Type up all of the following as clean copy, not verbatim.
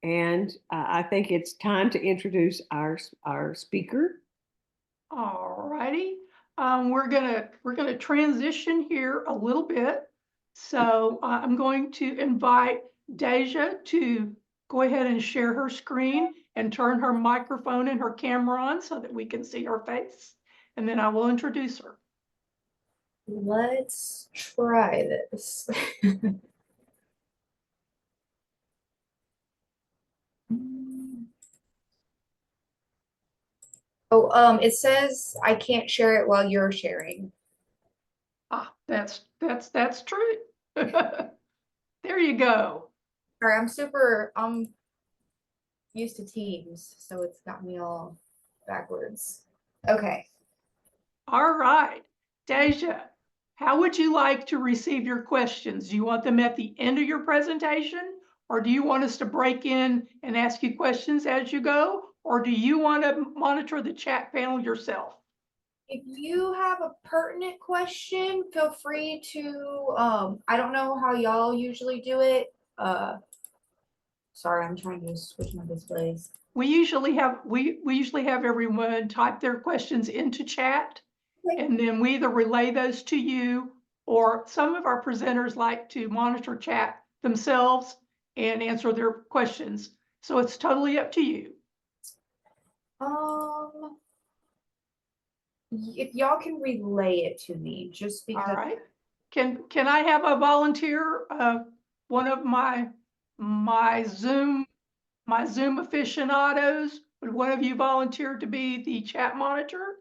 And I think it's time to introduce our speaker. All righty. We're gonna transition here a little bit. So I'm going to invite Dayzia to go ahead and share her screen and turn her microphone and her camera on so that we can see her face. And then I will introduce her. Let's try this. Oh, it says I can't share it while you're sharing. Ah, that's true. There you go. Sorry, I'm used to Teams, so it's got me all backwards. Okay. All right, Dayzia, how would you like to receive your questions? Do you want them at the end of your presentation? Or do you want us to break in and ask you questions as you go? Or do you want to monitor the chat panel yourself? If you have a pertinent question, feel free to, I don't know how y'all usually do it. Sorry, I'm trying to switch my displays. We usually have everyone type their questions into chat, Okay. and then we either relay those to you, or some of our presenters like to monitor chat themselves and answer their questions. So it's totally up to you. If y'all can relay it to me, just because. All right. Can I have a volunteer? One of my Zoom aficionados. Would one of you volunteer to be the chat monitor?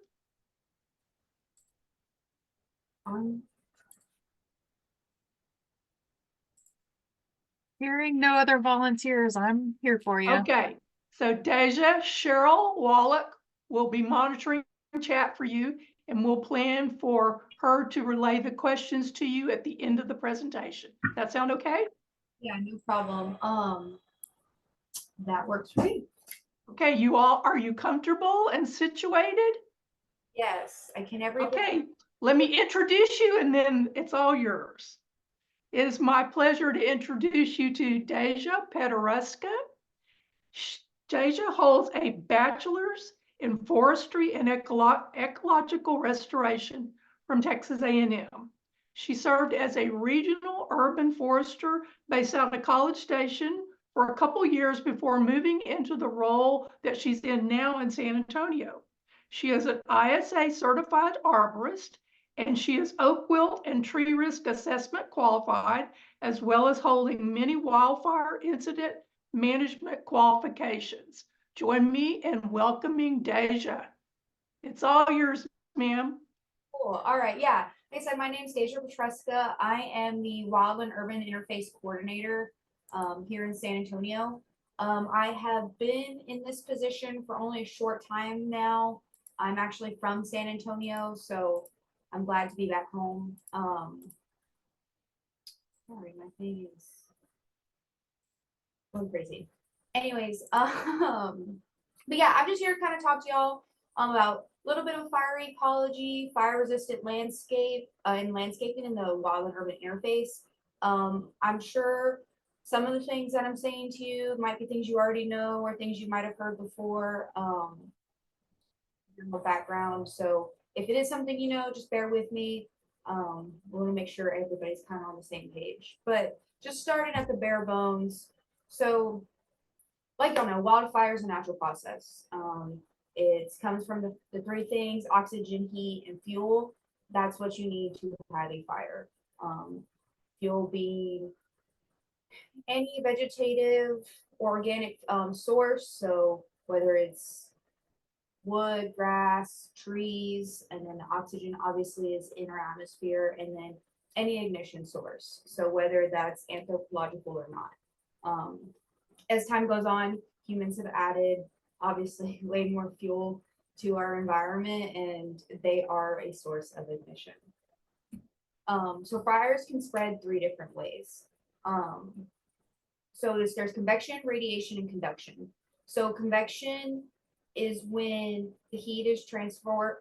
Hearing no other volunteers, I'm here for you. Okay. So Dayzia, Cheryl Wallach will be monitoring chat for you, and we'll plan for her to relay the questions to you at the end of the presentation. That sound okay? Yeah, no problem. That works for me. Okay, you all, are you comfortable and situated? Yes, I can everybody. Okay, let me introduce you and then it's all yours. It is my pleasure to introduce you to Dayzia Petrusja. Dayzia holds a bachelor's in forestry and ecological restoration from Texas A&M. She served as a regional urban forester based out of College Station for a couple years before moving into the role that she's in now in San Antonio. She is an ISA certified arborist, and she is oak wilt and tree risk assessment qualified, as well as holding many wildfire incident management qualifications. Join me in welcoming Dayzia. It's all yours, ma'am. Cool. All right. Yeah. Like I said, my name is Dayzia Petrusja. I am the Wildland Urban Interface Coordinator here in San Antonio. I have been in this position for only a short time now. I'm actually from San Antonio, so I'm glad to be back home. Sorry, my thing is going crazy. Anyways, but yeah, I'm just here to kind of talk to y'all about a little bit of fire ecology, fire resistant landscape, and landscaping in the wildland urban interface. I'm sure some of the things that I'm saying to you might be things you already know or things you might have heard before. More background. So if it is something you know, just bear with me. We want to make sure everybody's kind of on the same page. But just starting at the bare bones. So, like y'all know, wildfire is a natural process. It comes from the three things: oxygen, heat, and fuel. That's what you need to have a fire. Fuel being any vegetative, organic source. So whether it's wood, grass, trees, and then the oxygen obviously is in our atmosphere, and then any ignition source. So whether that's anthropological or not. As time goes on, humans have added obviously way more fuel to our environment, and they are a source of ignition. So fires can spread three different ways. So there's convection, radiation, and conduction. So convection is when the heat is transferred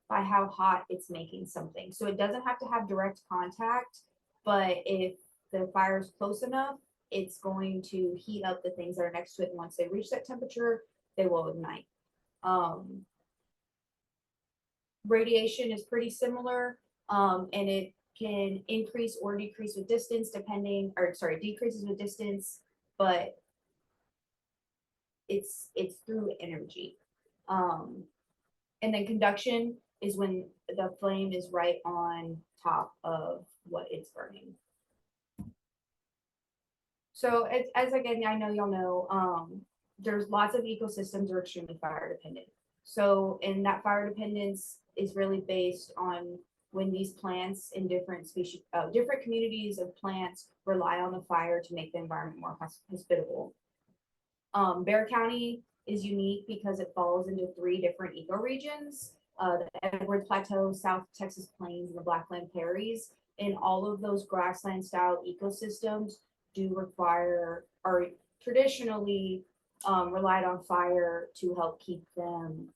by how hot it's making something. So it doesn't have to have direct contact, but if the fire is close enough, it's going to heat up the things that are next to it. And once they reach that temperature, they will ignite. Radiation is pretty similar, and it can increase or decrease with distance decreases with distance, but it's through energy. And then conduction is when the flame is right on top of what it's burning. So as again, I know y'all know, there's lots of ecosystems are extremely fire dependent. So, and that fire dependence is really based on when these plants in different species, different communities of plants rely on the fire to make the environment more hospitable. Bexar County is unique because it falls into 3 different ecoregions, the Edwards Plateau, South Texas Plains, and the Blackland Prairies. And all of those grassland style ecosystems do require, or traditionally relied on fire to help keep them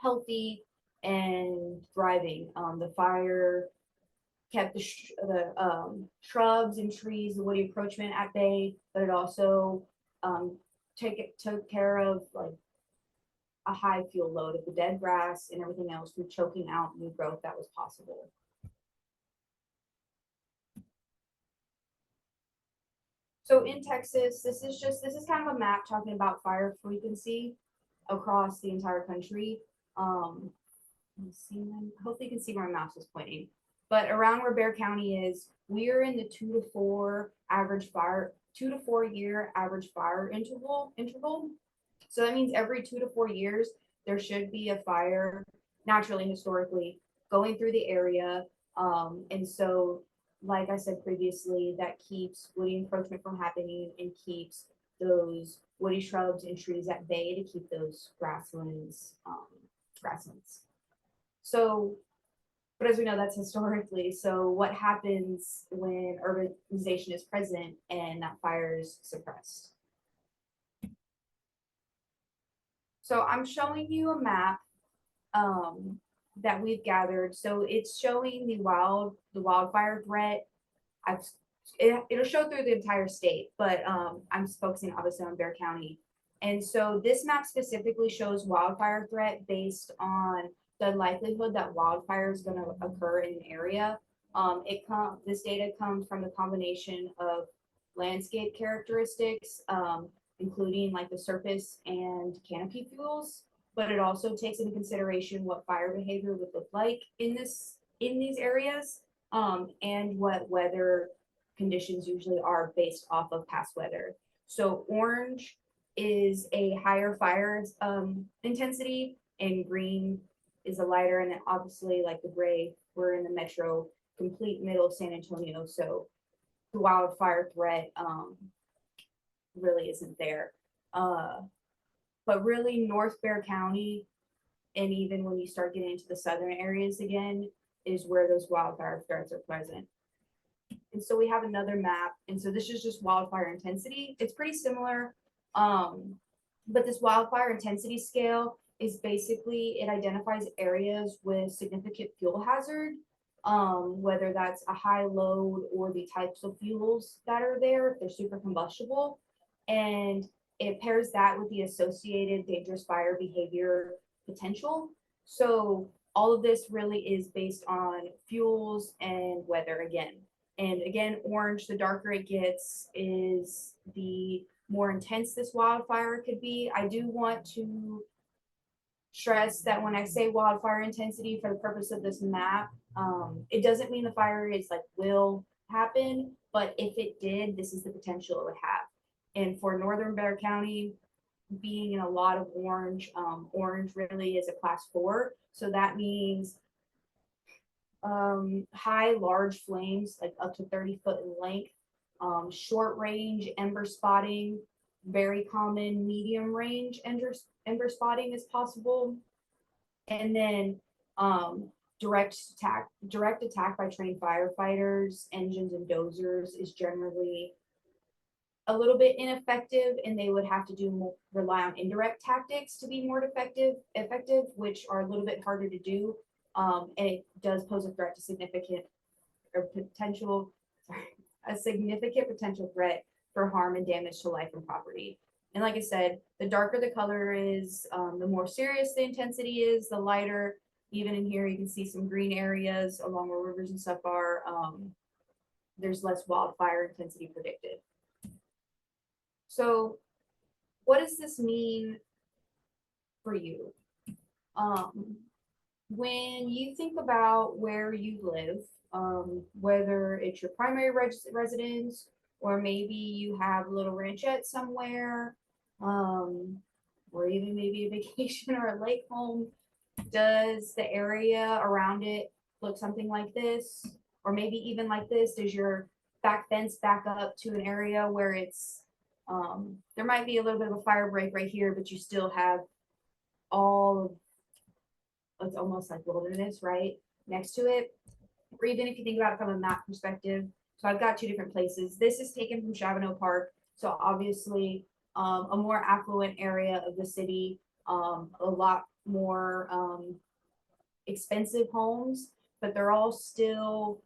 healthy and thriving. The fire kept the shrubs and trees, the woody encroachment at bay, but it also took care of like a high fuel load of the dead grass and everything else from choking out new growth that was possible. So in Texas, this is kind of a map talking about fire frequency across the entire country. Hopefully you can see where my mouse is pointing. But around where Bexar County is, we're in the 2 to 4 year average fire interval. So that means every 2 to 4 years, there should be a fire naturally, historically, going through the area. And so, like I said previously, that keeps woody encroachment from happening and keeps those woody shrubs and trees at bay to keep those grasslands. So, but as we know, that's historically. So what happens when urbanization is present and that fire is suppressed? So I'm showing you a map that we've gathered. So it's showing the wildfire threat. It'll show through the entire state, but I'm focusing obviously on Bexar County. And so this map specifically shows wildfire threat based on the likelihood that wildfire is going to occur in an area. This data comes from the combination of landscape characteristics, including like the surface and canopy fuels, but it also takes into consideration what fire behavior would look like in these areas, and what weather conditions usually are based off of past weather. So orange is a higher fire intensity, and green is a lighter, and then obviously like the gray, we're in the metro, complete middle of San Antonio, so the wildfire threat really isn't there. But really North Bexar County, and even when you start getting into the southern areas again, is where those wildfire threats are present. And so we have another map, and so this is just wildfire intensity. It's pretty similar, but this wildfire intensity scale is basically, it identifies areas with significant fuel hazard, whether that's a high load or the types of fuels that are there, if they're super combustible, and it pairs that with the associated dangerous fire behavior potential. So all of this really is based on fuels and weather again. And again, orange, the darker it gets, is the more intense this wildfire could be. I do want to stress that when I say wildfire intensity for the purpose of this map, it doesn't mean the fire is like will happen, but if it did, this is the potential it would have. And for northern Bexar County, being in a lot of orange, orange really is a class 4. So that means high, large flames, like up to 30 foot in length, short range ember spotting, very common medium range ember spotting is possible. And then direct attack by trained firefighters, engines, and dozers is generally a little bit ineffective, and they would have to rely on indirect tactics to be more effective, which are a little bit harder to do. And it does pose a threat to significant or potential, a significant potential threat for harm and damage to life and property. And like I said, the darker the color is, the more serious the intensity is, the lighter. Even in here, you can see some green areas along where rivers and stuff are. There's less wildfire intensity predicted. So what does this mean for you? When you think about where you live, whether it's your primary residence or maybe you have a little ranchette somewhere, or even maybe a vacation or a lake home, does the area around it look something like this? Or maybe even like this? Does your back fence back up to an area where it's, there might be a little bit of a fire break right here, but you still have all of, it's almost like wilderness, right? Next to it. Or even if you think about it from a map perspective. So I've got two different places. This is taken from Chavano Park. So obviously a more affluent area of the city, a lot more expensive homes, but they're all still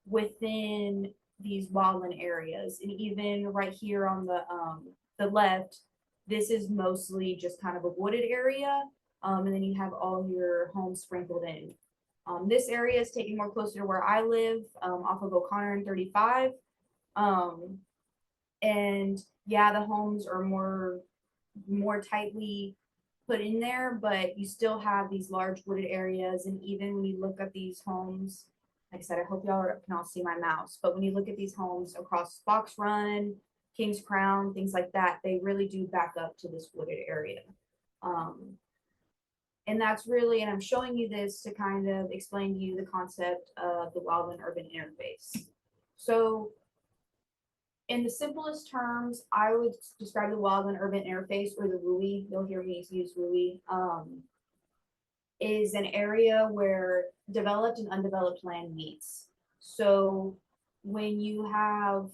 within these wildland areas. And even right here on the left, this is mostly just kind of a wooded area. And then you have all your homes sprinkled in. This area is taken more closer to where I live, off of O'Connor and 35. And yeah, the homes are more tightly put in there, but you still have these large wooded areas. And even when you look at these homes, like I said, I hope y'all can all see my mouse, but when you look at these homes across Fox Run, King's Crown, things like that, they really do back up to this wooded area. And that's really, and I'm showing you this to kind of explain to you the concept of the wildland urban interface. So in the simplest terms, I would describe the wildland urban interface, or the WUI, you'll hear me use WUI, is an area where developed and undeveloped land meets. So when you have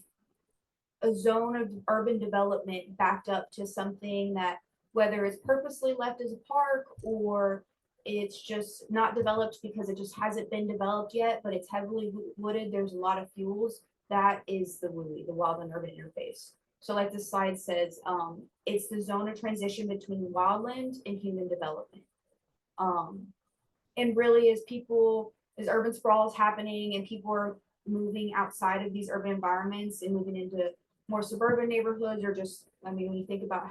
a zone of urban development backed up to something that, whether it's purposely left as a park or it's just not developed because it just hasn't been developed yet, but it's heavily wooded, there's a lot of fuels, that is the WUI, the wildland urban interface. So like the slide says, it's the zone of transition between wildland and human development. And really as urban sprawl is happening and people are moving outside of these urban environments and moving into more suburban neighborhoods, or just, I mean, when you think about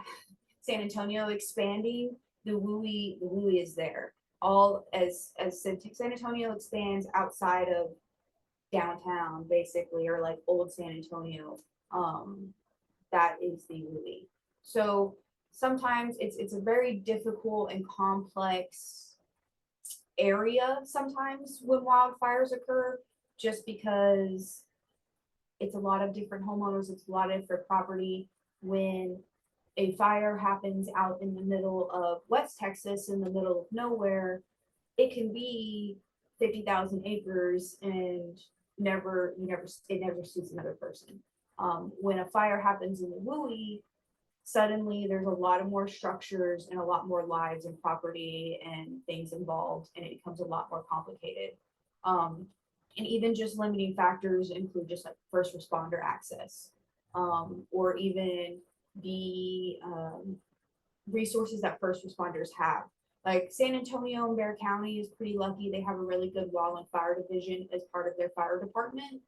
San Antonio expanding, the WUI is there. All as San Antonio expands outside of downtown, basically, or like old San Antonio, that is the WUI. So sometimes it's a very difficult and complex area sometimes when wildfires occur, just because it's a lot of different homeowners, it's a lot of different property. When a fire happens out in the middle of West Texas, in the middle of nowhere, it can be 50,000 acres and it never suits another person. When a fire happens in the WUI, suddenly there's a lot of more structures and a lot more lives and property and things involved, and it becomes a lot more complicated. And even just limiting factors include just like first responder access, or even the resources that first responders have. Like San Antonio and Bexar County is pretty lucky. They have a really good wildland fire division as part of their fire department.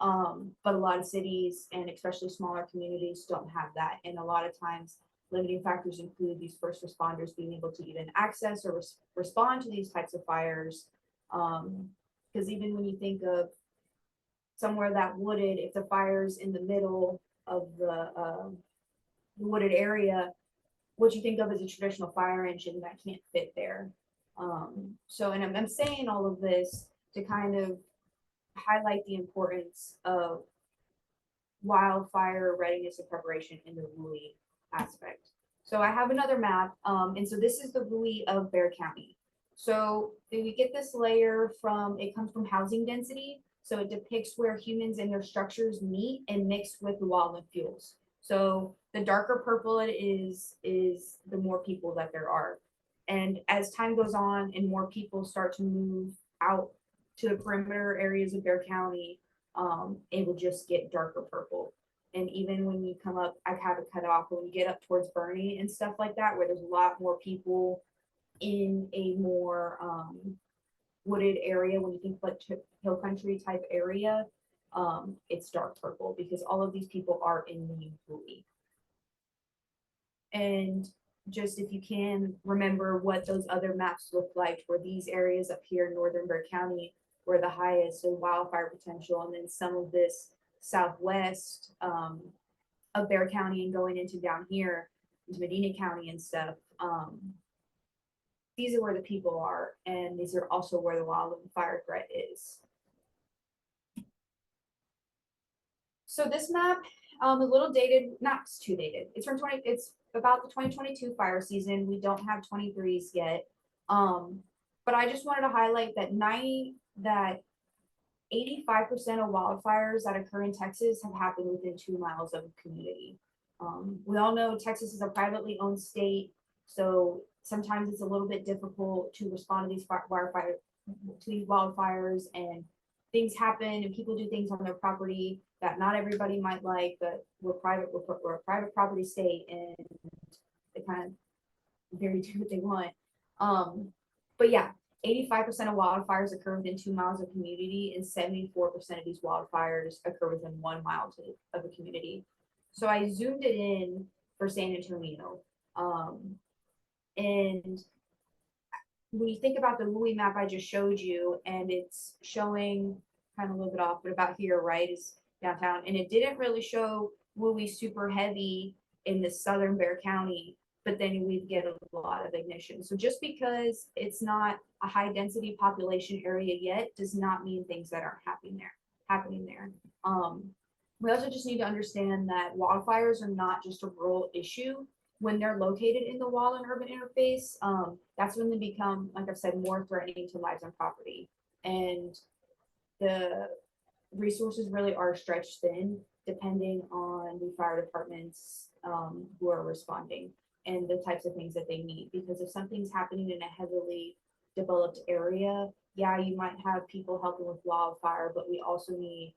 But a lot of cities and especially smaller communities don't have that. And a lot of times limiting factors include these first responders being able to even access or respond to these types of fires. Because even when you think of somewhere that wooded, if the fire's in the middle of the wooded area, what you think of as a traditional fire engine that can't fit there. So, and I'm saying all of this to kind of highlight the importance of wildfire readiness and preparation in the WUI aspect. So I have another map, and so this is the WUI of Bexar County. So we get this layer from, it comes from housing density. So it depicts where humans and their structures meet and mix with the wildland fuels. So the darker purple it is the more people that there are. And as time goes on and more people start to move out to the perimeter areas of Bexar County, it will just get darker purple. And even when you come up, I have it cut off, but when you get up towards Bernie and stuff like that, where there's a lot more people in a more wooded area, when you think like hill country type area, it's dark purple because all of these people are in the Uli. And just if you can remember what those other maps look like, where these areas up here in northern Bexar County were the highest in wildfire potential, and then some of this southwest of Bexar County and going into down here into Medina County and stuff. These are where the people are, and these are also where the wildfire threat is. So this map, a little dated, not too dated. It's from it's about the 2022 fire season. We don't have 23s yet. But I just wanted to highlight that 85% of wildfires that occur in Texas have happened within 2 miles of a community. We all know Texas is a privately owned state, so sometimes it's a little bit difficult to respond to these wildfires, and things happen and people do things on their property that not everybody might like, but we're a private property state, and they kind of very do what they want. But yeah, 85% of wildfires occur within 2 miles of community, and 74% of these wildfires occur within 1 mile of a community. So I zoomed it in for San Antonio. And when you think about the Louis map I just showed you, and it's showing kind of a little bit off, but about here, right, is downtown. And it didn't really show Louis super heavy in the southern Bexar County, but then we get a lot of ignition. So just because it's not a high density population area yet does not mean things that aren't happening there. We also just need to understand that wildfires are not just a rural issue. When they're located in the wall and urban interface, that's when they become, like I've said, more threatening to lives and property. And the resources really are stretched thin depending on the fire departments who are responding and the types of things that they need. Because if something's happening in a heavily developed area, yeah, you might have people helping with wildfire, but we also need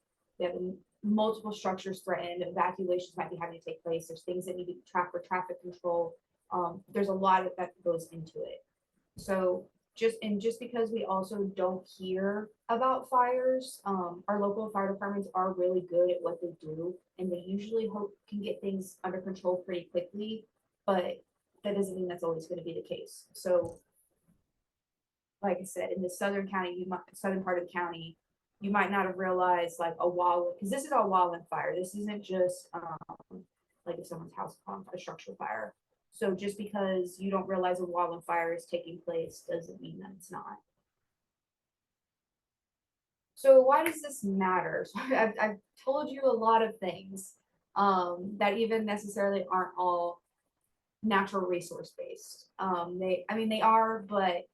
multiple structures threatened, evacuations might be having to take place. There's things that need to be tracked for traffic control. There's a lot that goes into it. So just because we also don't hear about fires, our local fire departments are really good at what they do, and they usually can get things under control pretty quickly, but that doesn't mean that's always going to be the case. So like I said, in the southern part of the county, you might not have realized like a wall, because this is all wildland fire. This isn't just like if someone's house caught a structural fire. So just because you don't realize a wildland fire is taking place doesn't mean that it's not. So why does this matter? So I've told you a lot of things that even necessarily aren't all natural resource based. They are, but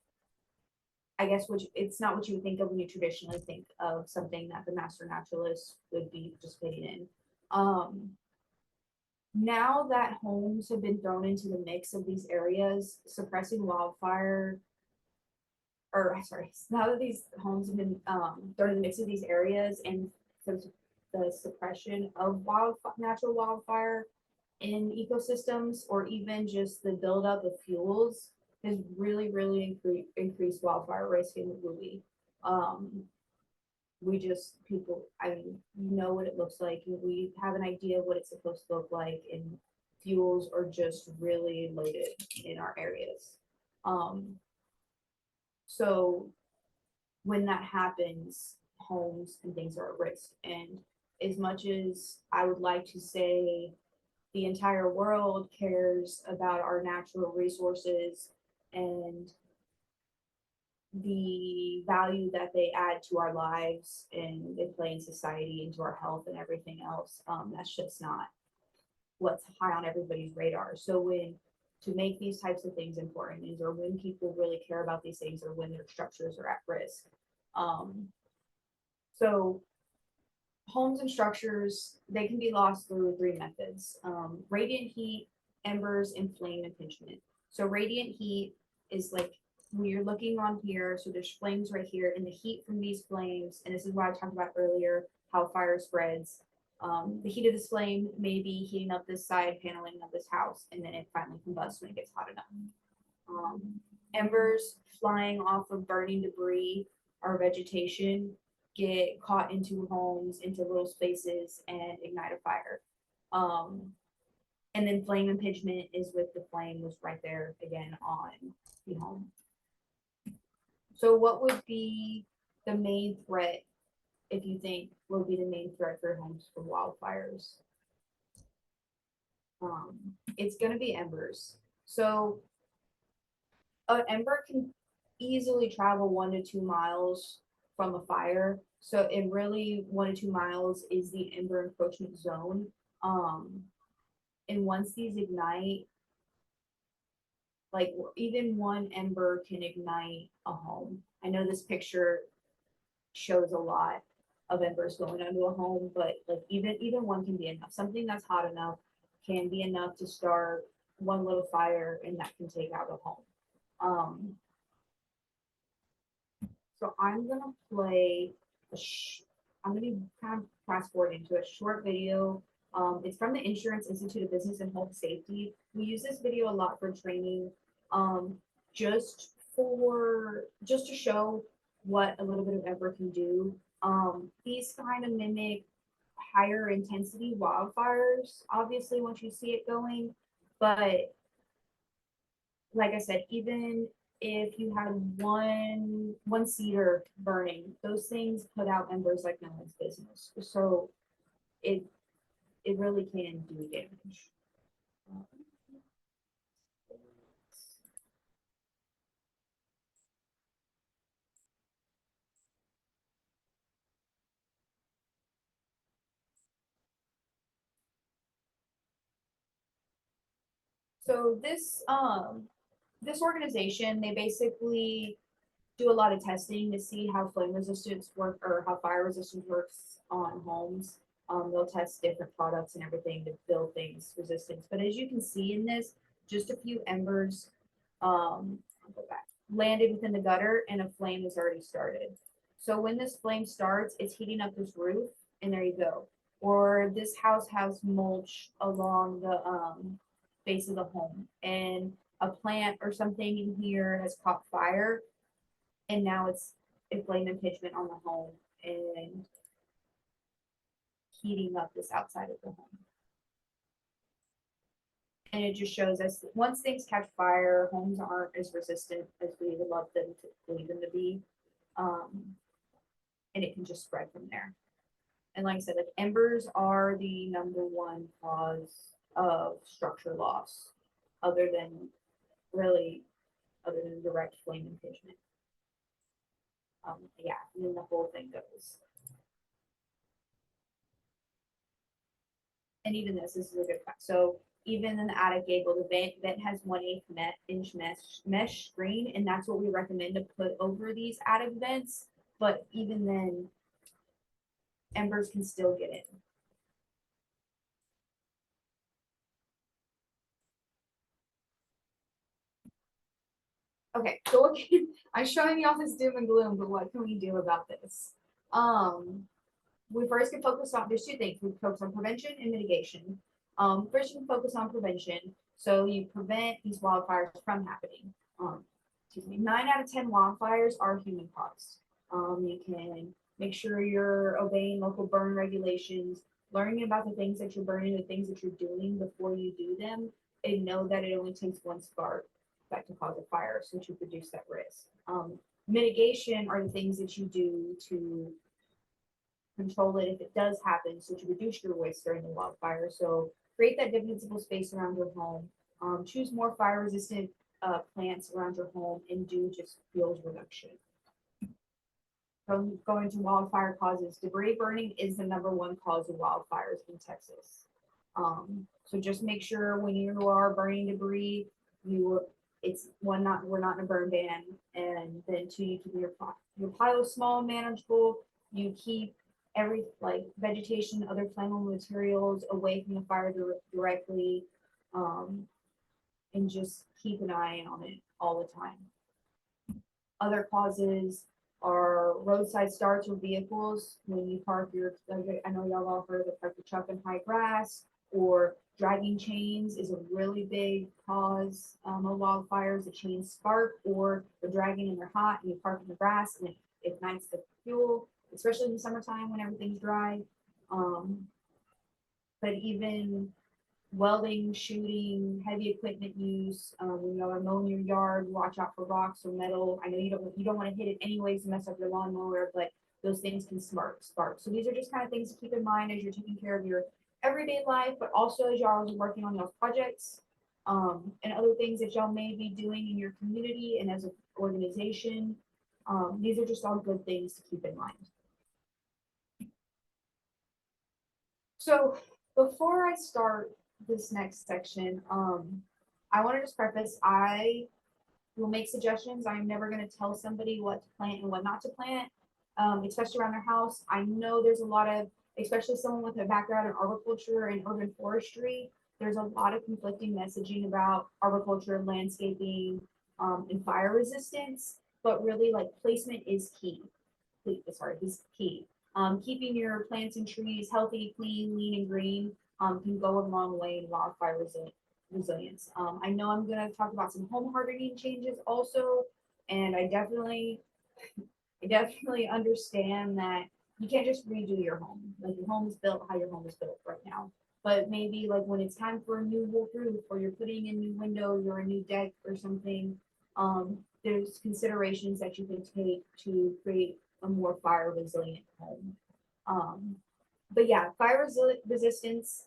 I guess it's not what you would think of when you traditionally think of something that the master naturalist would be participating in. Now that homes have been thrown into the mix of these areas, suppressing wildfire, now that these homes have been thrown in the mix of these areas, and the suppression of natural wildfire in ecosystems, or even just the buildup of fuels, has really increased wildfire risk in Louis. You know what it looks like. We have an idea of what it's supposed to look like, and fuels are just really loaded in our areas. So when that happens, homes and things are at risk. And as much as I would like to say the entire world cares about our natural resources and the value that they add to our lives and they play in society, into our health and everything else, that's just not what's high on everybody's radar. So to make these types of things important is, or when people really care about these things, or when their structures are at risk. So homes and structures, they can be lost through 3 methods: radiant heat, embers, and flame impingement. So radiant heat is like when you're looking on here, so there's flames right here, and the heat from these flames, and this is what I talked about earlier, how fire spreads. The heat of this flame may be heating up this side paneling of this house, and then it finally combusts when it gets hot enough. Embers flying off of burning debris or vegetation get caught into homes, into little spaces, and ignite a fire. And then flame impingement is with the flame was right there again on the home. So what would be the main threat, if you think, will be the main threat for homes for wildfires? It's gonna be embers. So an ember can easily travel 1 to 2 miles from a fire. So it really 1 to 2 miles is the ember encroachment zone. And once these ignite, like even one ember can ignite a home. I know this picture shows a lot of embers going into a home, but like even one can be enough. Something that's hot enough can be enough to start one little fire, and that can take out a home. So I'm gonna play I'm gonna kind of fast forward into a short video. It's from the Insurance Institute of Business and Health Safety. We use this video a lot for training, just to show what a little bit of ember can do. These kind of mimic higher intensity wildfires, obviously, once you see it going, but like I said, even if you had one cedar burning, those things put out embers like no one's business. So it really can do damage. So this organization, they basically do a lot of testing to see how flame resistance work or how fire resistance works on homes. They'll test different products and everything to build things resistance. But as you can see in this, just a few embers I'll go back, landed within the gutter and a flame has already started. So when this flame starts, it's heating up this roof, and there you go. Or this house has mulch along the base of the home, and a plant or something in here has caught fire, and now it's a flame impingement on the home and heating up this outside of the home. And it just shows us once things catch fire, homes aren't as resistant as we would love them to believe them to be. And it can just spread from there. And like I said, like embers are the #1 cause of structure loss, other than direct flame impingement. Yeah, and then the whole thing goes. And even this is a good fact. So even in the attic gable, the vent has 1/8 inch mesh screen, and that's what we recommend to put over these attic vents. But even then, embers can still get in. Okay, so again, I'm showing you all this doom and gloom, but what can we do about this? We first can focus on, there's 2 things. We focus on prevention and mitigation. First, you can focus on prevention. So you prevent these wildfires from happening. 9 out of 10 wildfires are human caused. You can make sure you're obeying local burn regulations, learning about the things that you're burning, the things that you're doing before you do them, and know that it only takes one spark to cause a fire, so to reduce that risk. Mitigation are the things that you do to control it if it does happen, so to reduce your waste during the wildfire. So create that defensible space around your home. Choose more fire resistant plants around your home, and do just fuels reduction. From going to wildfire causes, debris burning is the #1 cause of wildfires in Texas. So just make sure when you are burning debris, we're not in a burn ban, and then 2, you keep your pile small and manageable. You keep vegetation, other flammable materials away from the fire directly, and just keep an eye on it all the time. Other causes, are roadside starts with vehicles when you park your, like, I know y'all all heard of park your truck in high grass, or dragging chains is a really big cause of wildfires. The chains spark, or they're dragging and they're hot, and you park in the grass and it ignites the fuel, especially in the summertime when everything's dry. But even welding, shooting, heavy equipment use, when y'all are mowing your yard, watch out for rocks or metal. I know you don't want to hit it anyways to mess up your lawnmower, but those things can spark. So these are just kind of things to keep in mind as you're taking care of your everyday life, but also as y'all are working on y'all's projects, and other things that y'all may be doing in your community and as an organization. These are just all good things to keep in mind. So before I start this next section, I want to just preface, I will make suggestions. I'm never going to tell somebody what to plant and what not to plant, especially around their house. I know there's a lot of, especially someone with a background in arboriculture and urban forestry, there's a lot of conflicting messaging about arboriculture, landscaping, and fire resistance, but really, like, placement is key. Is key. Keeping your plants and trees healthy, clean, lean, and green can go a long way in wildfire resilience. I know I'm going to talk about some home hardening changes also, and I definitely understand that you can't just redo your home. Like, your home is built how your home is built right now. But maybe, like, when it's time for a new roof, or you're putting in new windows or a new deck or something, there's considerations that you can take to create a more fire resilient home. But yeah, fire resistance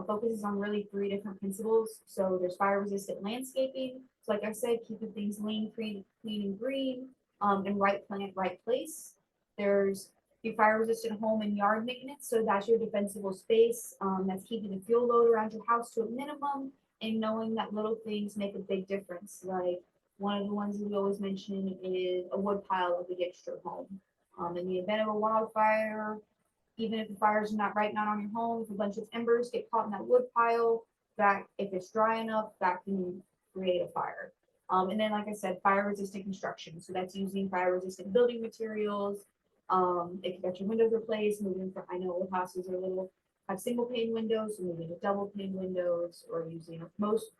focuses on really 3 different principles. So there's fire resistant landscaping. So like I said, keeping things lean, clean, and green, and right plant, right place. There's the fire resistant home and yard maintenance. So that's your defensible space. That's keeping the fuel load around your house to a minimum, and knowing that little things make a big difference. Like, one of the ones that we always mention is a wood pile up against your home. In the event of a wildfire, even if the fire's not right now on your home, if a bunch of embers get caught in that wood pile, that, if it's dry enough, that can create a fire. And then, like I said, fire resistant construction. So that's using fire resistant building materials. If you got your windows replaced, moving from, I know old houses are have single pane windows, so moving to double pane windows, or using most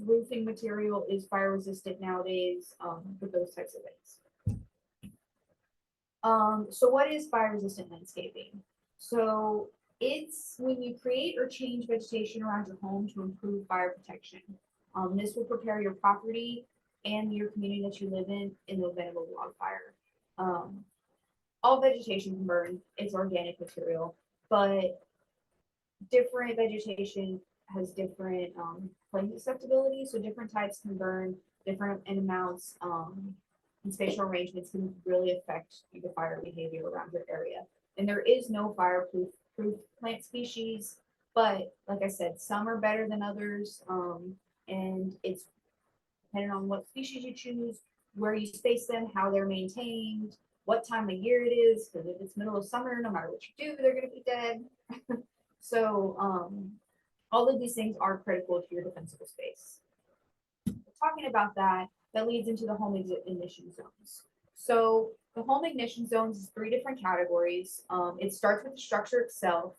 roofing material is fire resistant nowadays, for those types of things. So what is fire resistant landscaping? So it's when you create or change vegetation around your home to improve fire protection. This will prepare your property and your community that you live in the event of a wildfire. All vegetation can burn, it's organic material, but different vegetation has different flame susceptibility, so different types can burn different amounts, and spatial arrangements can really affect the fire behavior around your area. And there is no fireproof plant species, but like I said, some are better than others, and it's depending on what species you choose, where you space them, how they're maintained, what time of year it is, because if it's middle of summer, no matter what you do, they're going to be dead. So all of these things are critical to your defensible space. Talking about that, that leads into the home ignition zones. So the home ignition zones is 3 different categories. It starts with the structure itself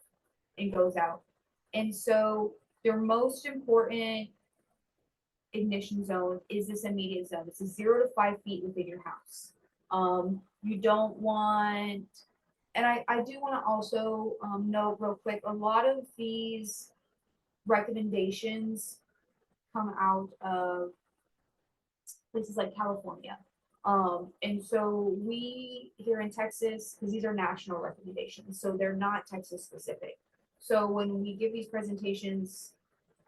and goes out. And so their most important ignition zone is this immediate zone. It's a 0 to 5 feet within your house. You don't want, and I do want to also note real quick, a lot of these recommendations come out of places like California. And so we here in Texas, because these are national recommendations, so they're not Texas specific. So when we give these presentations,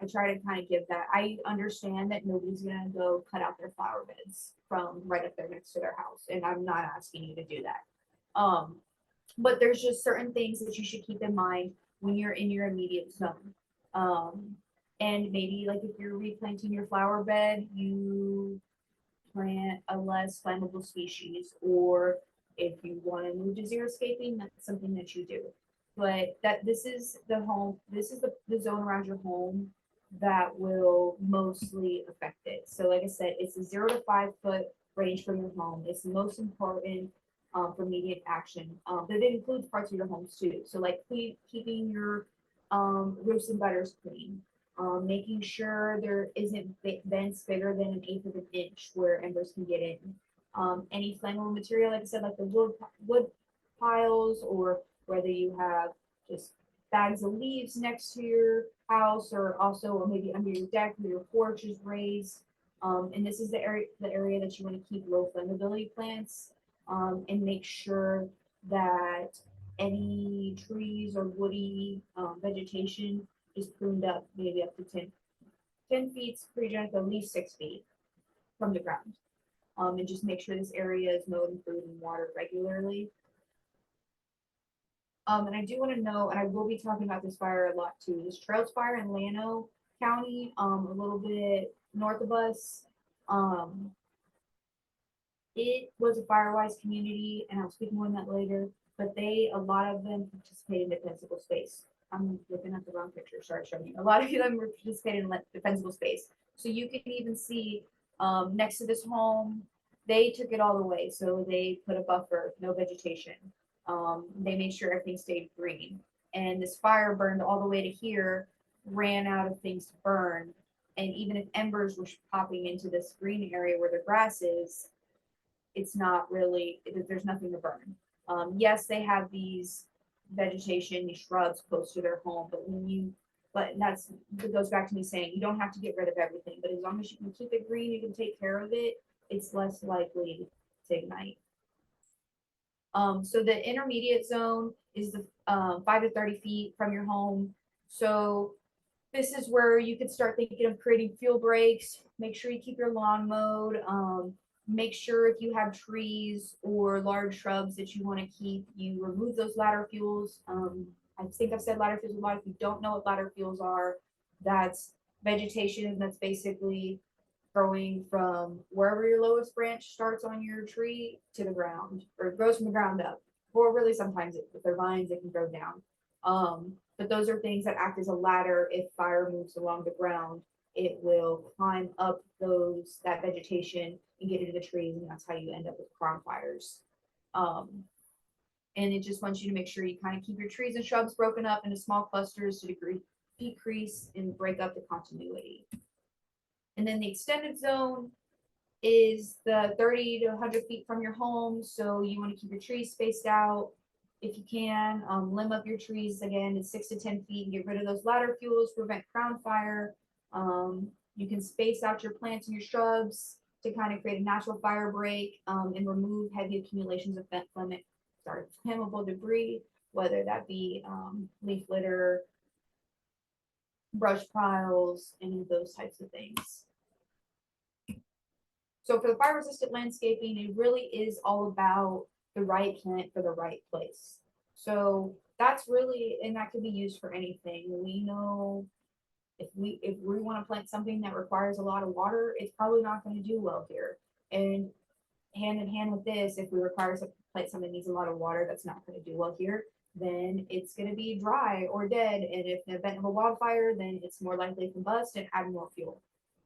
I try to kind of give that. I understand that nobody's going to go cut out their flower beds from right up there next to their house, and I'm not asking you to do that. But there's just certain things that you should keep in mind when you're in your immediate zone. And maybe, like, if you're replanting your flower bed, you plant a less flammable species, or if you want to move to xeriscaping, that's something that you do. But that this is the home, this is the zone around your home that will mostly affect it. So like I said, it's a 0 to 5 foot range from your home. It's the most important for immediate action. But it includes parts of your homes too. So like keeping your roofs and gutters clean, making sure there isn't vents bigger than 1/8 of an inch where embers can get in. Any flammable material, like I said, like the wood piles, or whether you have just bags of leaves next to your house, or also maybe under your deck where your porch is raised. And this is the area that you want to keep low flammability plants, and make sure that any trees or woody vegetation is pruned up, maybe up to 10 feet, pretty generous, at least 6 feet from the ground. And just make sure this area is mowed and pruned and watered regularly. And I do want to know, and I will be talking about this fire a lot too, this Trails fire in Llano County, a little bit north of us. It was a Firewise community, and I'll speak more on that later, but a lot of them participated in defensible space. I'm looking at the wrong picture, sorry, showing you. A lot of them were participating in defensible space. So you can even see next to this home, they took it all the way. So they put a buffer, no vegetation. They made sure everything stayed green. And this fire burned all the way to here, ran out of things to burn. And even if embers were popping into this green area where the grass is, it's not really, there's nothing to burn. Yes, they have these vegetation, these shrubs close to their home, but that goes back to me saying you don't have to get rid of everything, but as long as you can keep it green, you can take care of it, it's less likely to ignite. So the intermediate zone is the 5 to 30 feet from your home. So this is where you could start thinking of creating fuel breaks. Make sure you keep your lawn mowed. Make sure if you have trees or large shrubs that you want to keep, you remove those ladder fuels. I think I've said ladder fuels a lot. If you don't know what ladder fuels are, that's vegetation that's basically growing from wherever your lowest branch starts on your tree to the ground, or it grows from the ground up. Or really sometimes if they're vines, they can grow down. But those are things that act as a ladder. If fire moves along the ground, it will climb up that vegetation and get into the trees, and that's how you end up with crown fires. And it just wants you to make sure you kind of keep your trees and shrubs broken up into small clusters to decrease and break up the continuity. And then the extended zone is the 30 to 100 feet from your home. So you want to keep your trees spaced out if you can. Limb up your trees again, it's 6 to 10 feet, and get rid of those ladder fuels, prevent crown fire. You can space out your plants and your shrubs to kind of create a natural fire break, and remove heavy accumulations of flammable debris, whether that be leaf litter, brush piles, any of those types of things. So for the fire resistant landscaping, it really is all about the right plant for the right place. So that's really, and that could be used for anything. We know if we want to plant something that requires a lot of water, it's probably not going to do well here. And hand in hand with this, if we require to plant something that needs a lot of water, that's not going to do well here, then it's going to be dry or dead. And if in the event of a wildfire, then it's more likely to combust and add more fuel.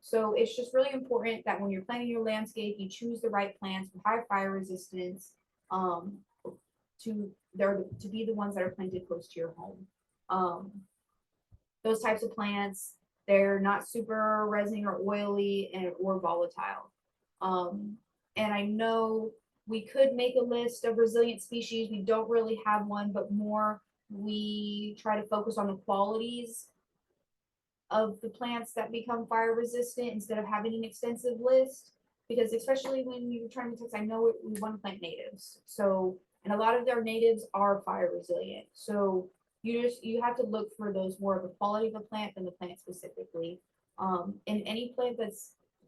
So it's just really important that when you're planting your landscape, you choose the right plants with high fire resistance, to be the ones that are planted close to your home. Those types of plants, they're not super resin or oily or volatile. And I know we could make a list of resilient species. We don't really have one, but more we try to focus on the qualities of the plants that become fire resistant instead of having an extensive list, because especially when you're trying to text, I know we want to plant natives. So, and a lot of their natives are fire resilient. So you have to look for those more of the quality of the plant than the plant specifically. And any plant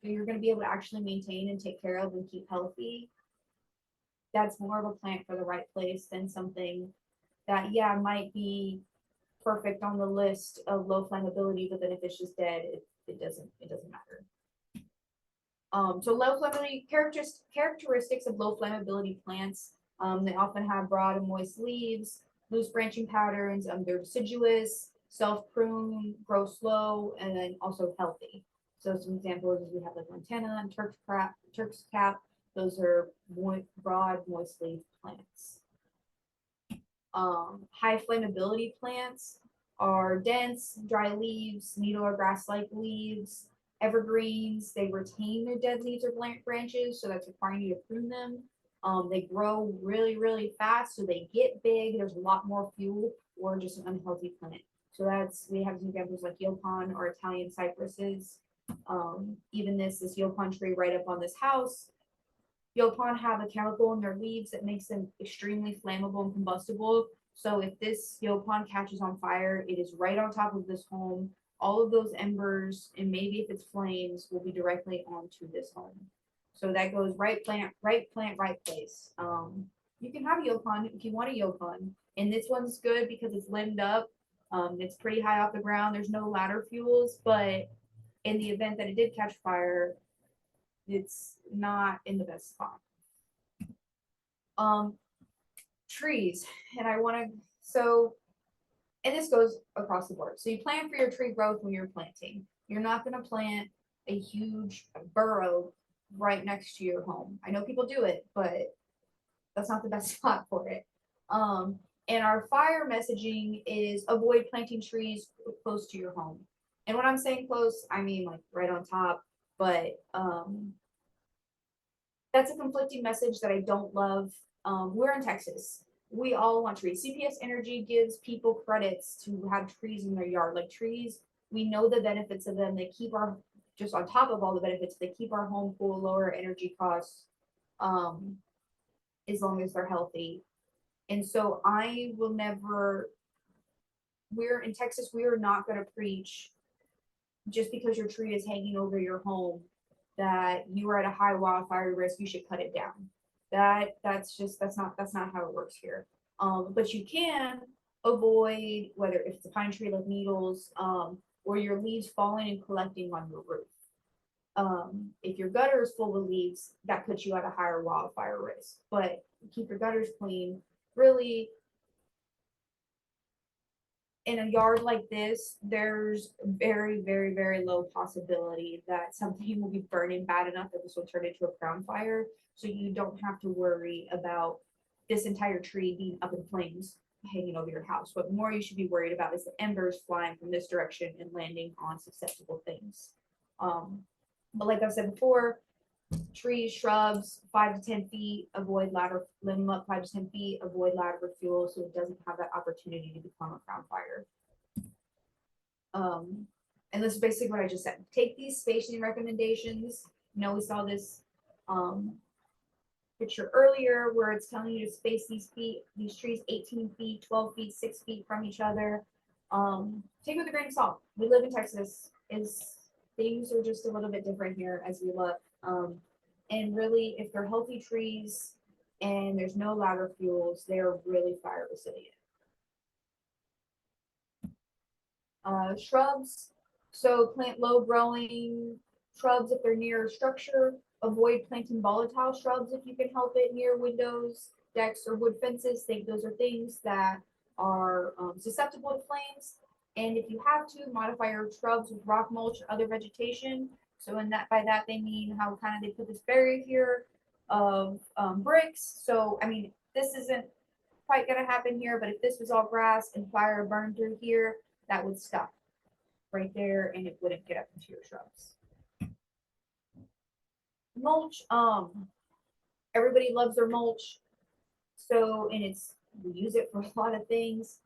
you're going to be able to actually maintain and take care of and keep healthy, that's more of a plant for the right place than something that, yeah, might be perfect on the list of low flammability, but then if it's just dead, it doesn't matter. So low flammability characteristics of low flammability plants, they often have broad and moist leaves, loose branching patterns, they're deciduous, self-prune, grow slow, and then also healthy. So some examples is we have like lantana and Turk's cap. Those are broad, moist leaf plants. High flammability plants are dense, dry leaves, needle or grass-like leaves, evergreens. They retain their dead leaves or branches, so that's requiring you to prune them. They grow really, really fast, so they get big. There's a lot more fuel, or just an unhealthy plant. So we have some examples like yopon or Italian cypresses. Even this yopon tree right up on this house. Yopon have a chemical in their leaves that makes them extremely flammable and combustible. So if this yopon catches on fire, it is right on top of this home. All of those embers, and maybe if it's flames, will be directly onto this home. So that goes right plant, right place. You can have a yopon if you want a yopon. And this one's good because it's limbed up. It's pretty high off the ground. There's no ladder fuels, but in the event that it did catch fire, it's not in the best spot. Trees, and and this goes across the board. So you plan for your tree growth when you're planting. You're not going to plant a huge burrow right next to your home. I know people do it, but that's not the best spot for it. And our fire messaging is avoid planting trees close to your home. And when I'm saying close, I mean like right on top, but that's a conflicting message that I don't love. We're in Texas. We all want trees. CPS Energy gives people credits to have trees in their yard. Like trees, we know the benefits of them. They keep just on top of all the benefits, they keep our home cool, lower energy costs, as long as they're healthy. And so we're in Texas, we are not going to preach just because your tree is hanging over your home that you are at a high wildfire risk, you should cut it down. That's not how it works here. But you can avoid, whether if it's a pine tree like needles, or your leaves falling and collecting on your roof. If your gutter is full of leaves, that puts you at a higher wildfire risk. But keep your gutters clean. Really, in a yard like this, there's very, very, very low possibility that something will be burning bad enough that this will turn into a ground fire. So you don't have to worry about this entire tree being up in flames hanging over your house. What more you should be worried about is the embers flying from this direction and landing on susceptible things. But like I've said before, trees, shrubs, 5 to 10 feet, avoid ladder, limb them up 5 to 10 feet, avoid ladder fuel so it doesn't have that opportunity to become a ground fire. And this is basically what I just said. Take these spacing recommendations. You know, we saw this picture earlier where it's telling you to space these trees 18 feet, 12 feet, 6 feet from each other. Take it with a grain of salt. We live in Texas. Things are just a little bit different here as we look. And really, if they're healthy trees and there's no ladder fuels, they're really fire resilient. Shrubs. So plant low growing shrubs if they're near a structure. Avoid planting volatile shrubs if you can help it near windows, decks, or wood fences. Think those are things that are susceptible to flames. And if you have to, modify your shrubs with rock mulch or other vegetation. So by that they mean how kind of they put this barrier here of bricks. So I mean, this isn't quite gonna happen here, but if this was all grass and fire burned through here, that would stop right there and it wouldn't get up into your shrubs. Mulch, everybody loves their mulch. So, and we use it for a lot of things.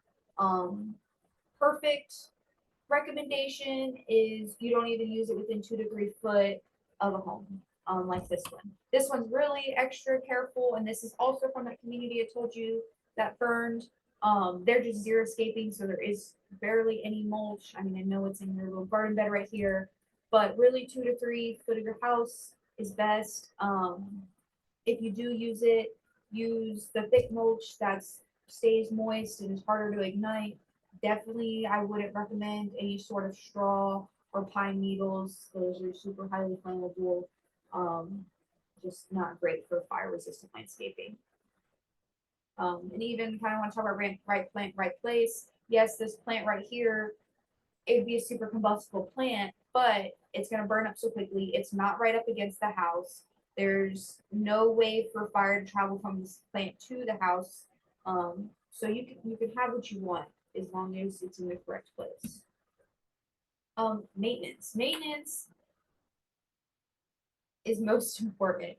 Perfect recommendation is you don't even use it within 2 to 3 foot of a home, like this one. This one's really extra careful, and this is also from that community I told you that burned. They're just zero escaping, so there is barely any mulch. I mean, I know it's in your little garden bed right here, but really 2 to 3 foot of your house is best. If you do use it, use the thick mulch that stays moist and is harder to ignite. Definitely, I wouldn't recommend any sort of straw or pine needles. Those are super highly flammable. Just not great for fire resistant landscaping. And even kind of want to talk about right plant, right place. Yes, this plant right here, it'd be a super combustible plant, but it's going to burn up so quickly. It's not right up against the house. There's no way for fire to travel from this plant to the house. So you can have what you want as long as it's in the correct place. Maintenance. Maintenance is most important.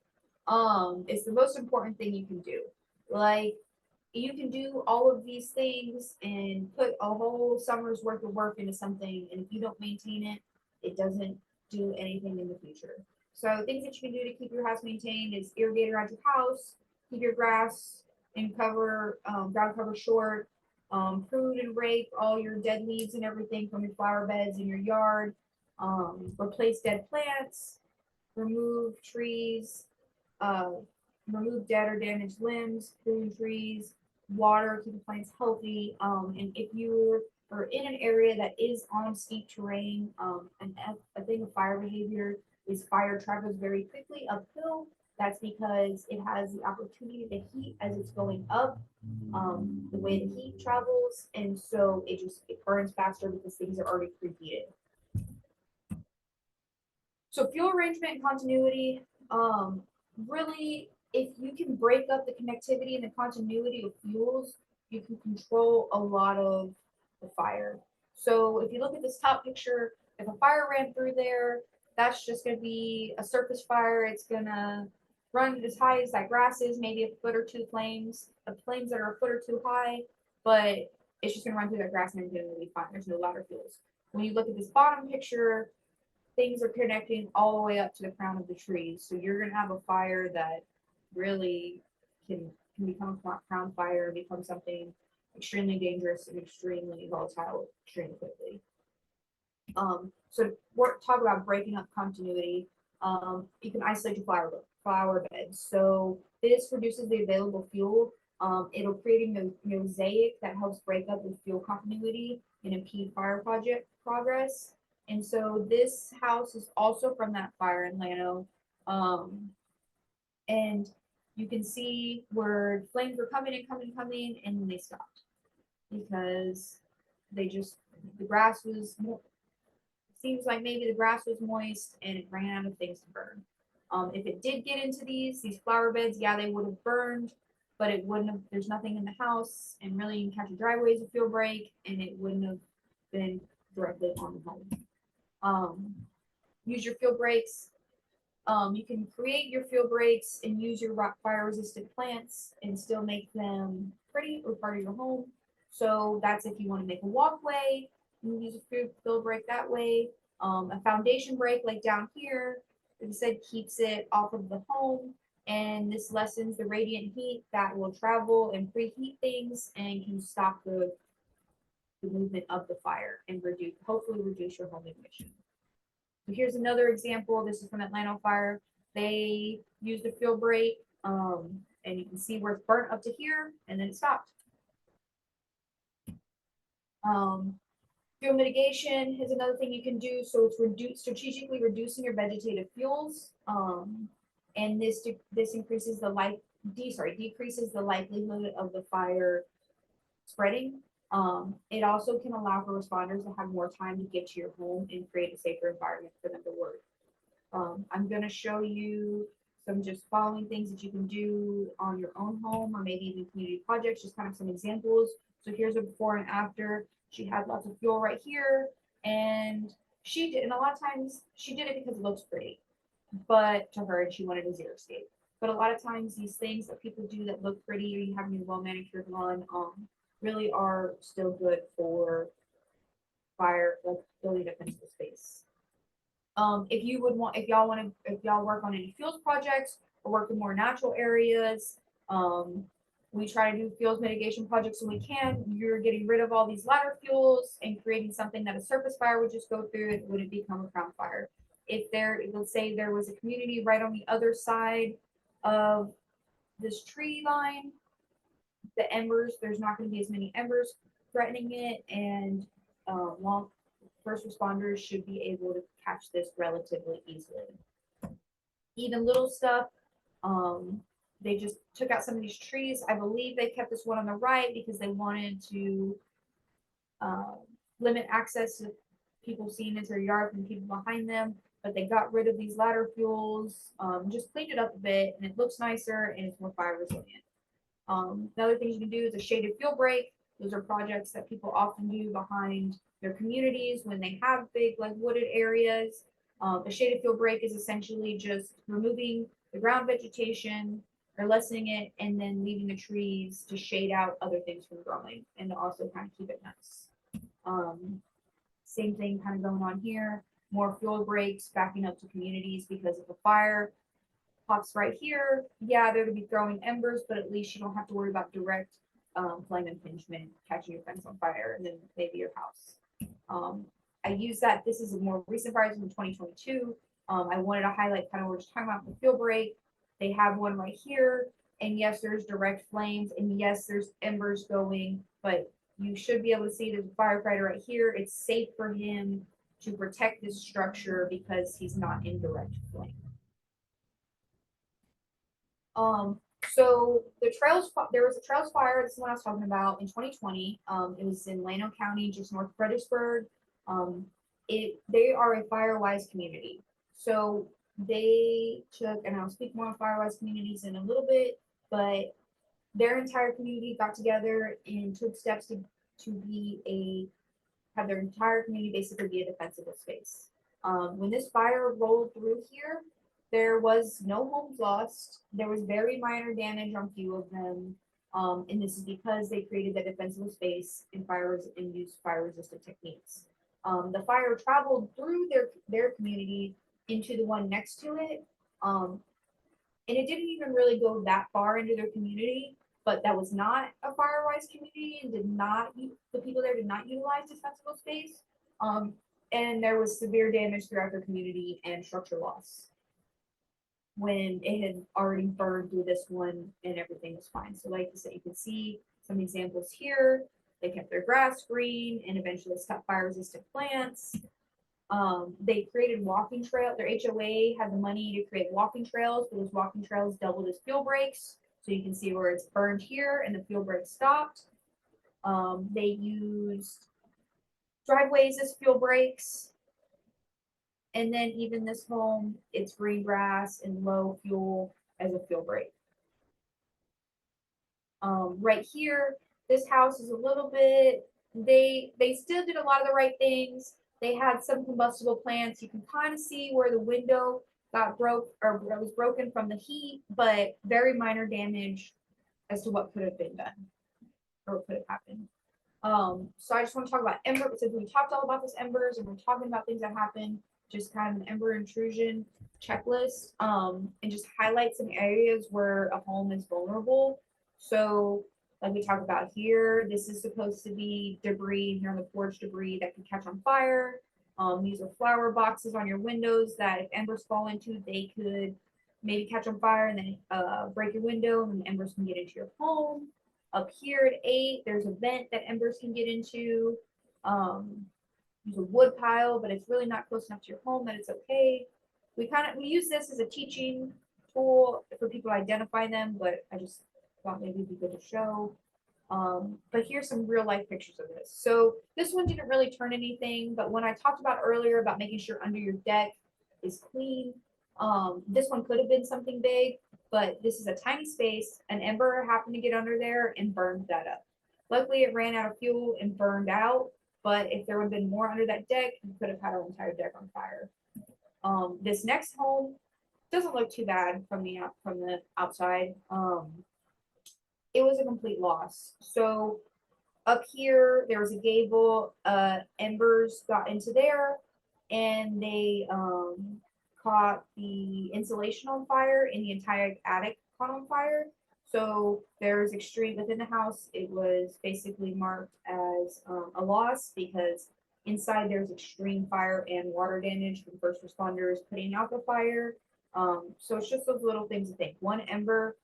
It's the most important thing you can do. Like, you can do all of these things and put a whole summer's worth of work into something, and if you don't maintain it, it doesn't do anything in the future. So things that you can do to keep your house maintained is irrigate around your house, keep your grass and ground cover short, prune and rake all your dead leaves and everything from your flower beds in your yard, replace dead plants, remove trees, uh, remove dead or damaged limbs, prune trees, water, keep the plants healthy. And if you are in an area that is on steep terrain, and a thing of fire behavior is fire travels very quickly uphill. That's because it has the opportunity to heat as it's going up, the way the heat travels, and so it burns faster because things are already preheated. So fuel arrangement and continuity, really, if you can break up the connectivity and the continuity of fuels, you can control a lot of the fire. So if you look at this top picture, if a fire ran through there, that's just gonna be a surface fire. It's gonna run as high as that grass is, maybe a foot or two flames, flames that are a foot or two high, but it's just gonna run through that grass and everything will be fine. There's no louder fuels. When you look at this bottom picture, things are connecting all the way up to the crown of the trees. So you're gonna have a fire that really can become a crown fire and become something extremely dangerous and extremely volatile extremely quickly. So to talk about breaking up continuity, you can isolate your flower beds. So this reduces the available fuel. It'll create a mosaic that helps break up the fuel continuity and impede fire project progress. And so this house is also from that fire in Llano. And you can see where flames were coming and coming and coming, and then they stopped because the grass was seems like maybe the grass was moist and it ran out of things to burn. If it did get into these flower beds, yeah, they would have burned, but it wouldn't have, there's nothing in the house, and really you can catch a driveway as a fuel break, and it wouldn't have been directly on the home. Use your fuel breaks. You can create your fuel breaks and use your fire resistant plants and still make them pretty or part of your home. So that's if you want to make a walkway, you can use a fuel break that way. A foundation break like down here, like I said, keeps it off of the home, and this lessens the radiant heat that will travel and preheat things and can stop the movement of the fire and hopefully reduce your home ignition. So here's another example. This is from Atlanta fire. They used a fuel break, and you can see where it's burnt up to here, and then it stopped. Fuel mitigation is another thing you can do. So it's strategically reducing your vegetative fuels, and this decreases the likelihood of the fire spreading. It also can allow for responders to have more time to get to your home and create a safer environment for them to work. I'm going to show you some just following things that you can do on your own home or maybe even community projects, just kind of some examples. So here's a before and after. She had lots of fuel right here, and a lot of times she did it because it looks pretty, but to her, and she wanted a zero escape. But a lot of times these things that people do that look pretty, or you have your well manicured lawn, really are still good for fire, like building defensible space. If y'all work on any fuels projects or work in more natural areas, we try to do fuels mitigation projects when we can. You're getting rid of all these ladder fuels and creating something that a surface fire would just go through. It wouldn't become a crown fire. Let's say there was a community right on the other side of this tree line, the embers, there's not going to be as many embers threatening it, and first responders should be able to catch this relatively easily. Even little stuff, they just took out some of these trees. I believe they kept this one on the right because they wanted to limit access to people seeing into their yard from people behind them. but they got rid of these ladder fuels, just cleaned it up a bit, and it looks nicer and it's more fire resilient. The other things you can do is a shaded fuel break. Those are projects that people often do behind their communities when they have big like wooded areas. A shaded fuel break is essentially just removing the ground vegetation or lessening it and then leaving the trees to shade out other things from growing and to also kind of keep it nice. Same thing kind of going on here. More fuel breaks backing up to communities because if a fire pops right here, yeah, they're gonna be throwing embers, but at least you don't have to worry about direct flame impingement, catching your fence on fire, and then maybe your house. I use that. This is a more recent fire from 2022. I wanted to highlight kind of what we're just talking about the fuel break. They have one right here, and yes, there's direct flames, and yes, there's embers going, but you should be able to see there's a firefighter right here. It's safe for him to protect this structure because he's not in direct flame. So the trails, there was a trails fire. This is what I was talking about in 2020. It was in Llano County, just north of Fredericksburg. They are a Firewise community. So they took, and I'll speak more on Firewise communities in a little bit, but their entire community got together and took steps to have their entire community basically be a defensible space. When this fire rolled through here, there was no homes lost. There was very minor damage on few of them. And this is because they created that defensible space and used fire resistant techniques. The fire traveled through their community into the one next to it. And it didn't even really go that far into their community, but that was not a Firewise community and the people there did not utilize defensible space. And there was severe damage throughout their community and structure loss when it had already burned through this one and everything was fine. So like I said, you can see some examples here. They kept their grass green and eventually stopped fire resistant plants. They created walking trail. Their HOA had the money to create walking trails, but those walking trails doubled as fuel breaks. So you can see where it's burned here and the fuel break stopped. They used driveways as fuel breaks. And then even this home, it's green grass and low fuel as a fuel break. Right here, this house is a little bit, they still did a lot of the right things. They had some combustible plants. You can kind of see where the window was broken from the heat, but very minor damage as to what could have been done or what could have happened. So I just want to talk about ember, since we talked all about this embers and we're talking about things that happen, just kind of an ember intrusion checklist, and just highlight some areas where a home is vulnerable. So like we talked about here, this is supposed to be debris here on the porch, debris that can catch on fire. These are flower boxes on your windows that if embers fall into, they could maybe catch on fire and then break your window and embers can get into your home. Up here at 8, there's a vent that embers can get into. There's a wood pile, but it's really not close enough to your home that it's okay. We use this as a teaching tool for people to identify them, but I just thought maybe it'd be good to show. But here's some real life pictures of this. So this one didn't really turn anything, but when I talked about earlier about making sure under your deck is clean, this one could have been something big, but this is a tiny space. An ember happened to get under there and burned that up. Luckily, it ran out of fuel and burned out, but if there would have been more under that deck, you could have had our entire deck on fire. This next home doesn't look too bad from the outside. It was a complete loss. So up here, there was a gable, embers got into there and they caught the insulation on fire and the entire attic caught on fire. So there's extreme within the house. It was basically marked as a loss because inside there's extreme fire and water damage from first responders putting out the fire. So it's just those little things to think. One ember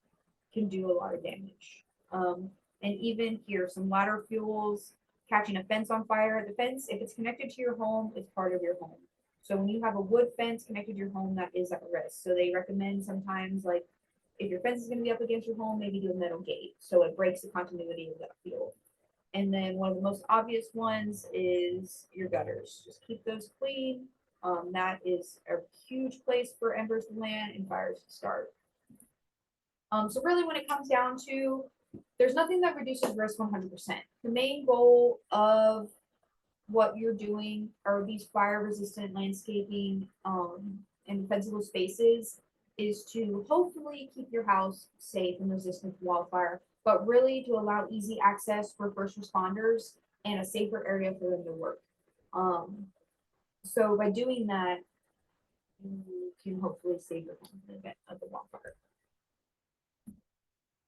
can do a lot of damage. And even here, some ladder fuels, catching a fence on fire. The fence, if it's connected to your home, it's part of your home. So when you have a wood fence connected to your home, that is at risk. So they recommend sometimes, like, if your fence is going to be up against your home, maybe do a metal gate so it breaks the continuity of that field. And then one of the most obvious ones is your gutters. Just keep those clean. That is a huge place for embers to land and fires to start. So really when it comes down to, there's nothing that reduces risk 100%. The main goal of what you're doing are these fire resistant landscaping and defensible spaces is to hopefully keep your house safe and resistant to wildfire, but really to allow easy access for first responders and a safer area for them to work. So by doing that, you can hopefully save your home in the event of the wildfire.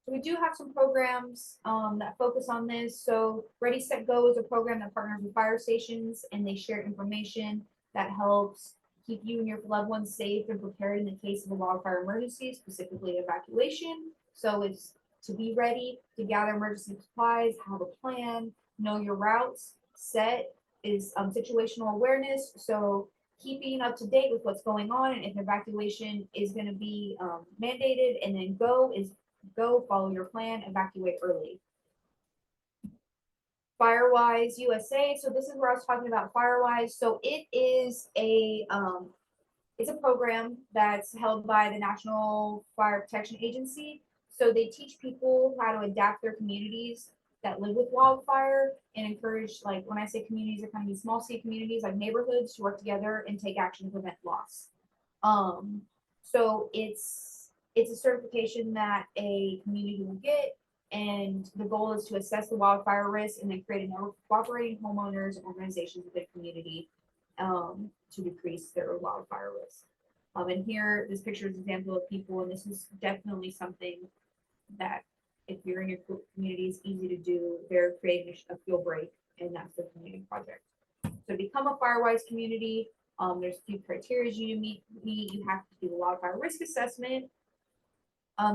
So we do have some programs that focus on this. So Ready, Set, Go is a program that partners with fire stations and they share information that helps keep you and your loved ones safe and prepared in the case of a wildfire emergency, specifically evacuation. So it's to be ready to gather emergency supplies, have a plan, know your routes. Set is situational awareness. So keeping up to date with what's going on and if evacuation is going to be mandated, and then Go is go, follow your plan, evacuate early. Firewise USA. So this is where I was talking about Firewise. So it is it's a program that's held by the National Fire Protection Agency. So they teach people how to adapt their communities that live with wildfire and encourage, like when I say communities, they're kind of these small city communities, like neighborhoods, to work together and take action to prevent loss. So it's a certification that a community will get, and the goal is to assess the wildfire risk and then create a network of cooperating homeowners and organizations within the community to decrease their wildfire risk. And here, this picture is an example of people, and this is definitely something that if you're in your community, it's easy to do. They're creating a fuel break, and that's the community project. So to become a Firewise community, there's a few criteria you meet. You have to do a wildfire risk assessment.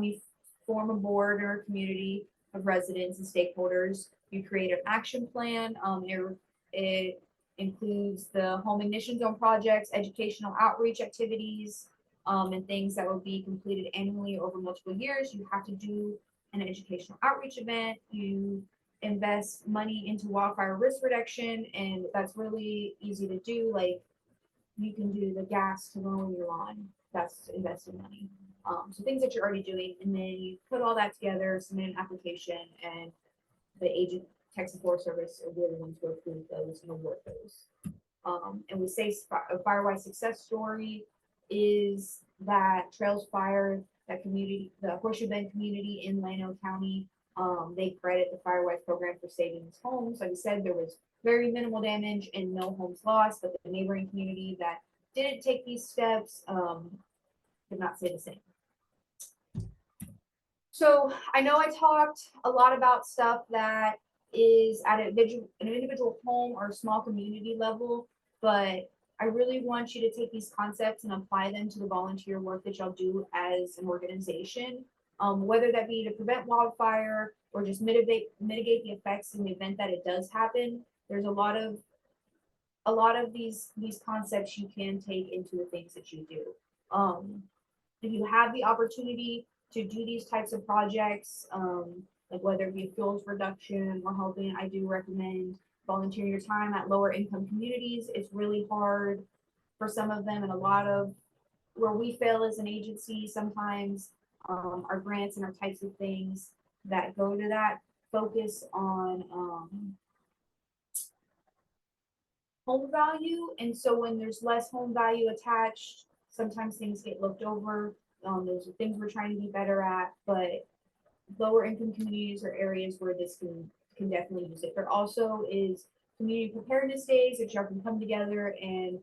You form a board or a community of residents and stakeholders. You create an action plan. It includes the home ignition zone projects, educational outreach activities, and things that will be completed annually over multiple years. You have to do an educational outreach event. You invest money into wildfire risk reduction, and that's really easy to do. Like you can do the gas to mow your lawn. That's investing money. So things that you're already doing, and then you put all that together, submit an application, and the agent, Texas Forest Service, are the ones who approve those and award those. And we say a Firewise success story is that Trails Fire, that community, the Horseshoe Bend community in Llano County, they credit the Firewise program for saving these homes. Like I said, there was very minimal damage and no homes lost, but the neighboring community that didn't take these steps did not say the same. So I know I talked a lot about stuff that is at an individual home or small community level, but I really want you to take these concepts and apply them to the volunteer work that y'all do as an organization, whether that be to prevent wildfire or just mitigate the effects in the event that it does happen. There's a lot of these concepts you can take into the things that you do. If you have the opportunity to do these types of projects, like whether it be fuels reduction or helping, I do recommend volunteering your time at lower income communities. It's really hard for some of them, and a lot of where we fail as an agency sometimes our grants and our types of things that go to that focus on home value. And so when there's less home value attached, sometimes things get looked over. Those are things we're trying to be better at, but lower income communities are areas where this can definitely use it. There also is community preparedness days that y'all can come together and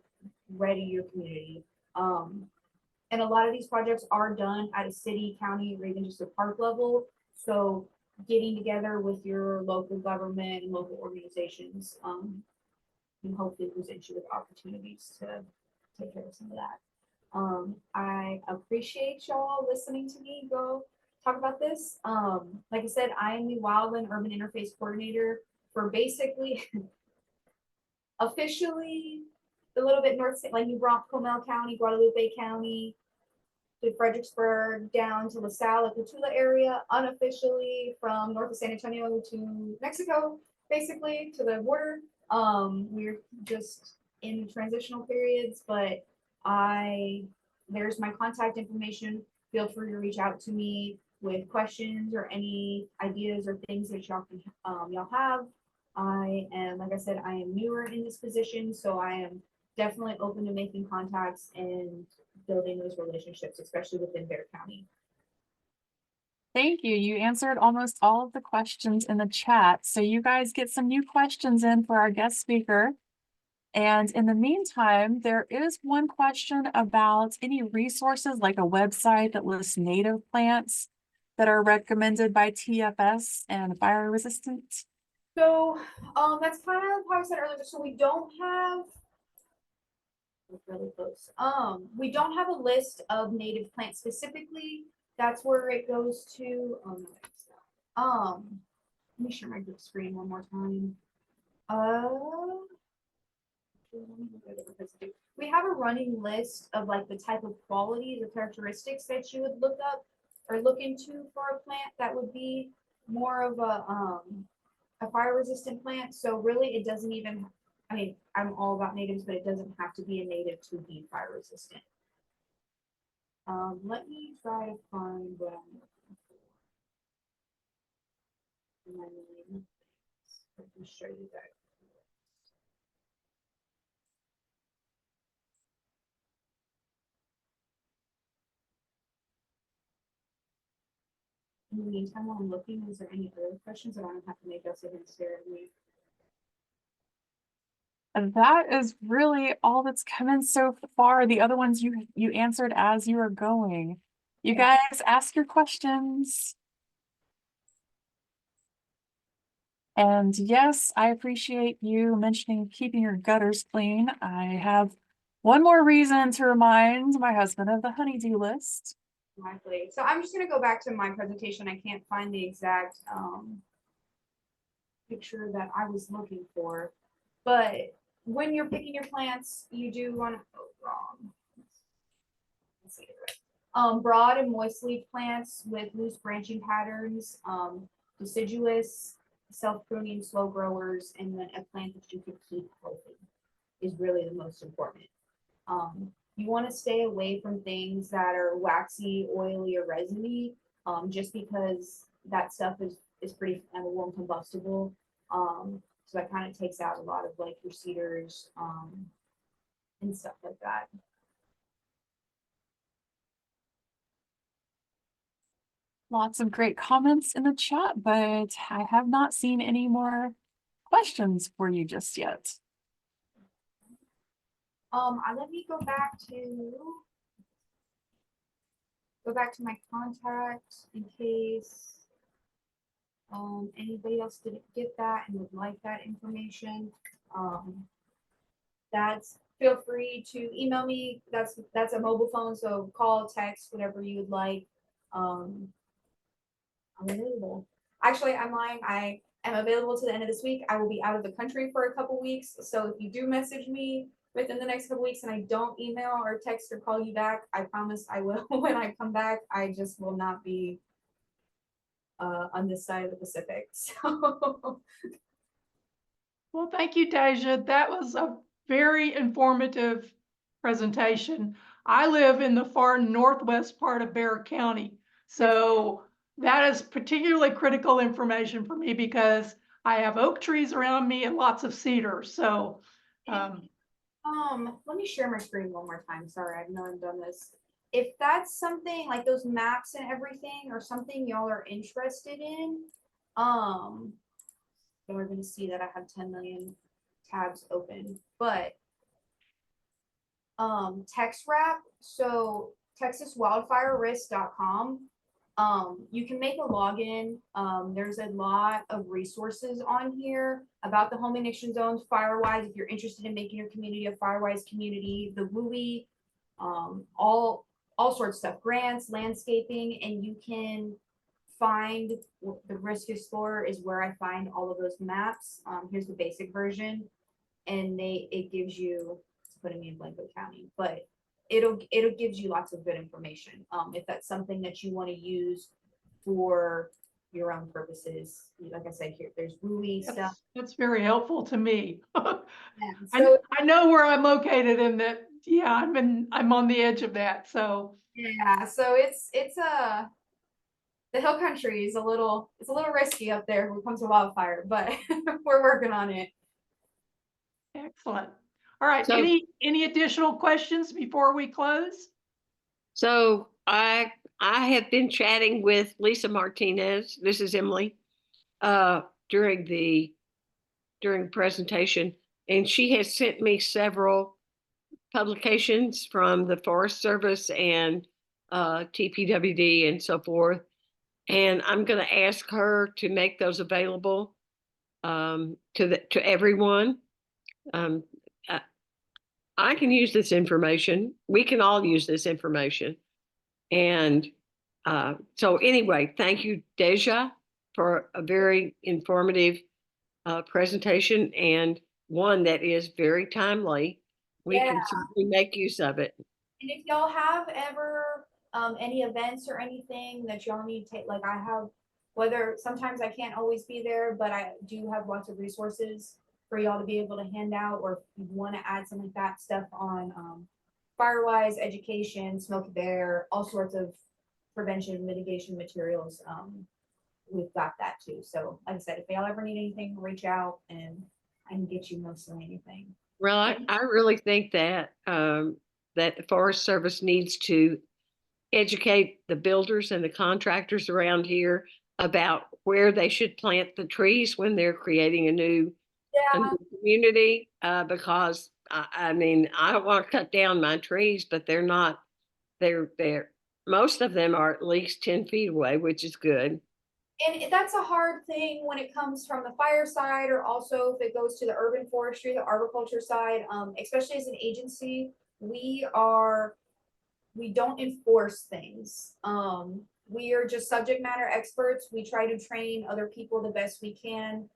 ready your community. And a lot of these projects are done at a city, county, or even just a park level. So getting together with your local government and local organizations can hopefully present you with opportunities to take care of some of that. I appreciate y'all listening to me go talk about this. Like I said, I am the Wildland Urban Interface Coordinator for basically officially a little bit north, like New Braunfels County, Guadalupe County, to Fredericksburg, down to LaSalle, La Cotula area, unofficially from north of San Antonio to Mexico, basically to the border. We're just in transitional periods, but there's my contact information. Feel free to reach out to me with questions or any ideas or things that y'all have. I am, like I said, I am newer in this position, so I am definitely open to making contacts and building those relationships, especially within Bear County. Thank you. You answered almost all of the questions in the chat. So you guys get some new questions in for our guest speaker. And in the meantime, there is one question about any resources like a website that lists native plants that are recommended by TFS and fire resistant. So, that's kind of how I said earlier. So we don't have really close. We don't have a list of native plants specifically. That's where it goes to. Let me share my group screen one more time. We have a running list of like the type of qualities or characteristics that you would look up or look into for a plant that would be more of a fire resistant plant. So really it doesn't even, I mean, I'm all about natives, but it doesn't have to be a native to be fire resistant. Let me try to find what I'm looking for. I can show you that. In the meantime, while I'm looking, is there any other questions that I don't have to make us and stare at me? And that is really all that's come in so far. The other ones you answered as you were going. You Yeah. guys ask your questions. And yes, I appreciate you mentioning keeping your gutters clean. I have one more reason to remind my husband of the honeydew list. Exactly. So I'm just gonna go back to my presentation. I can't find the exact picture that I was looking for, but when you're picking your plants, you do want to go wrong. Let's see it right. Broad and moist leaf plants with loose branching patterns, deciduous, self-pruning, slow growers, and then a plant that you can keep healthy is really the most important. You want to stay away from things that are waxy, oily, or resiny, just because that stuff is pretty flammable and combustible. So that kind of takes out a lot of like your cedars and stuff like that. Lots of great comments in the chat, but I have not seen any more questions for you just yet. Let me go back to my contact in case anybody else didn't get that and would like that information. Feel free to email me. That's a mobile phone, so call, text, whatever you would like. I'm available. Actually, I'm lying. I am available to the end of this week. I will be out of the country for a couple weeks. So if you do message me within the next couple weeks and I don't email or text or call you back, I promise I will when I come back. I just will not be on this side of the Pacific. So Well, thank you, Dayzia. That was a very informative presentation. I live in the far northwest part of Bear County, so that is particularly critical information for me because I have oak trees around me and lots of cedars. So, let me share my screen one more time. Sorry, I've never done this. If that's something like those maps and everything or something y'all are interested in, we're going to see that I have 10 million tabs open, but text wrap, so texaswildfirerisk.com. You can make a login. There's a lot of resources on here about the home ignition zones, Firewise, if you're interested in making your community a Firewise community, the WUI, all sorts of stuff, grants, landscaping, and you can find the Risk Explorer is where I find all of those maps. Here's the basic version, and it gives you, it's putting me in Blanco County, but it'll gives you lots of good information. If that's something that you want to use for year-round purposes. Like I said, here, there's WUI stuff. That's very helpful to me. And so, I know where I'm located and that, yeah, I'm on the edge of that, so. yeah, so it's the hill country is it's a little risky up there when it comes to wildfire, but we're working on it. Excellent. All right, So- any additional questions before we close? So I have been chatting with Lisa Martinez. This is Emily, during presentation, and she has sent me several publications from the Forest Service and TPWD and so forth. And I'm going to ask her to make those available to everyone. I can use this information. We can all use this information. And so anyway, thank you, Dayzia, for a very informative presentation and one that is very timely. We Yeah. can certainly make use of it. And if y'all have ever any events or anything that y'all need to take, like I have, whether sometimes I can't always be there, but I do have lots of resources for y'all to be able to hand out, or if you want to add some like that stuff on Firewise, education, Smoky Bear, all sorts of prevention mitigation materials. We've got that too. So like I said, if y'all ever need anything, reach out and I can get you mostly anything. Well, I really think that that the Forest Service needs to educate the builders and the contractors around here about where they should plant the trees when they're creating a new community. Because I mean, I don't want to cut down my trees, but they're not. They're most of them are at least 10 feet away, which is good. And that's a hard thing when it comes from the fire side, or also if it goes to the urban forestry, the arboriculture side, especially as an agency, we don't enforce things. We are just subject matter experts. We try to train other people the best we can.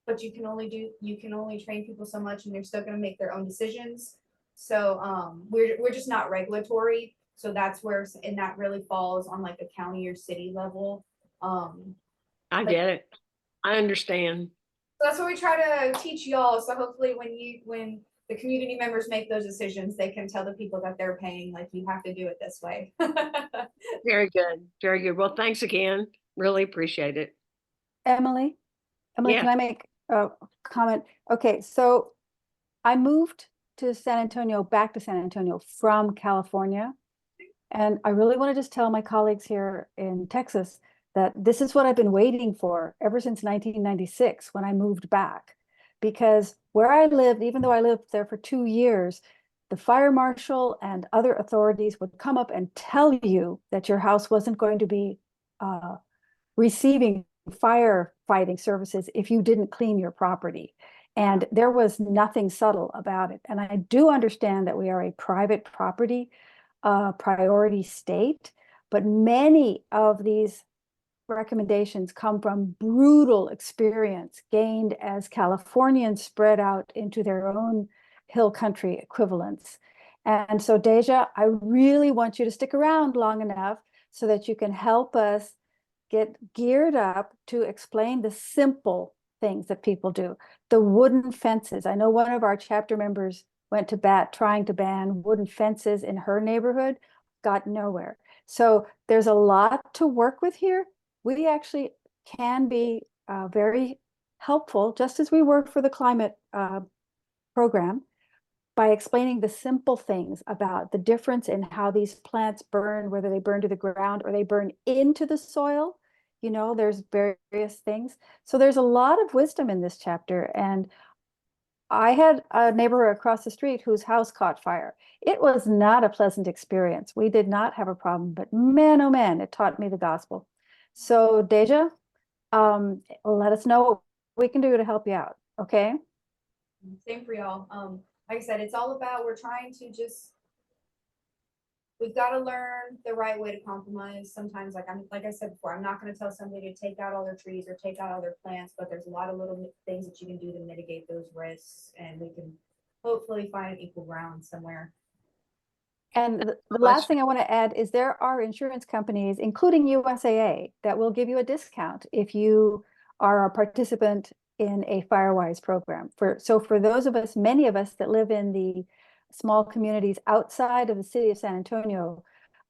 But you can only train people so much, and they're still going to make their own decisions. So we're just not regulatory. So that's where, and that really falls on like a county or city level. I get it. I understand. So that's what we try to teach y'all. So hopefully when the community members make those decisions, they can tell the people that they're paying, like, you have to do it this way. Very good. Very good. Well, thanks again. Really appreciate it. Emily, Yeah. can I make a comment? Okay, so I moved back to San Antonio from California. And I really want to just tell my colleagues here in Texas that this is what I've been waiting for ever since 1996 when I moved back. Because where I lived, even though I lived there for 2 years, the fire marshal and other authorities would come up and tell you that your house wasn't going to be receiving firefighting services if you didn't clean your property. And there was nothing subtle about it. And I do understand that we are a private property priority state, but many of these recommendations come from brutal experience gained as Californians spread out into their own hill country equivalents. And so, Dayzia, I really want you to stick around long enough so that you can help us get geared up to explain the simple things that people do. The wooden fences. I know one of our chapter members went to bat trying to ban wooden fences in her neighborhood, got nowhere. So there's a lot to work with here. We actually can be very helpful, just as we work for the climate program, by explaining the simple things about the difference in how these plants burn, whether they burn to the ground or they burn into the soil. You know, there's various things. So there's a lot of wisdom in this chapter. And I had a neighbor across the street whose house caught fire. It was not a pleasant experience. We did not have a problem, but man, oh man, it taught me the gospel. So Dayzia, let us know what we can do to help you out, okay? Same for y'all. Like I said, it's all about, we're trying to we've got to learn the right way to compromise. Sometimes, like I said before, I'm not going to tell somebody to take out all their trees or take out all their plants, but there's a lot of little things that you can do to mitigate those risks, and we can hopefully find an equal ground somewhere. And the much. last thing I want to add is there are insurance companies, including USAA, that will give you a discount if you are a participant in a Firewise program. So for those of us, many of us that live in the small communities outside of the city of San Antonio,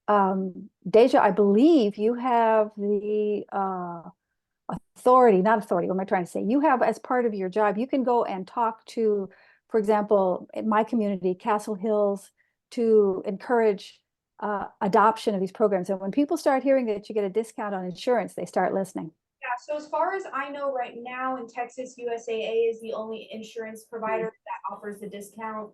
Dayzia, I believe you have the authority, not authority, what am I trying to say? You have, as part of your job, you can go and talk to, for example, in my community, Castle Hills, to encourage adoption of these programs. And when people start hearing that you get a discount on insurance, they start listening. Yeah, so as far as I know right now in Texas, USAA is the only insurance provider that offers the discount.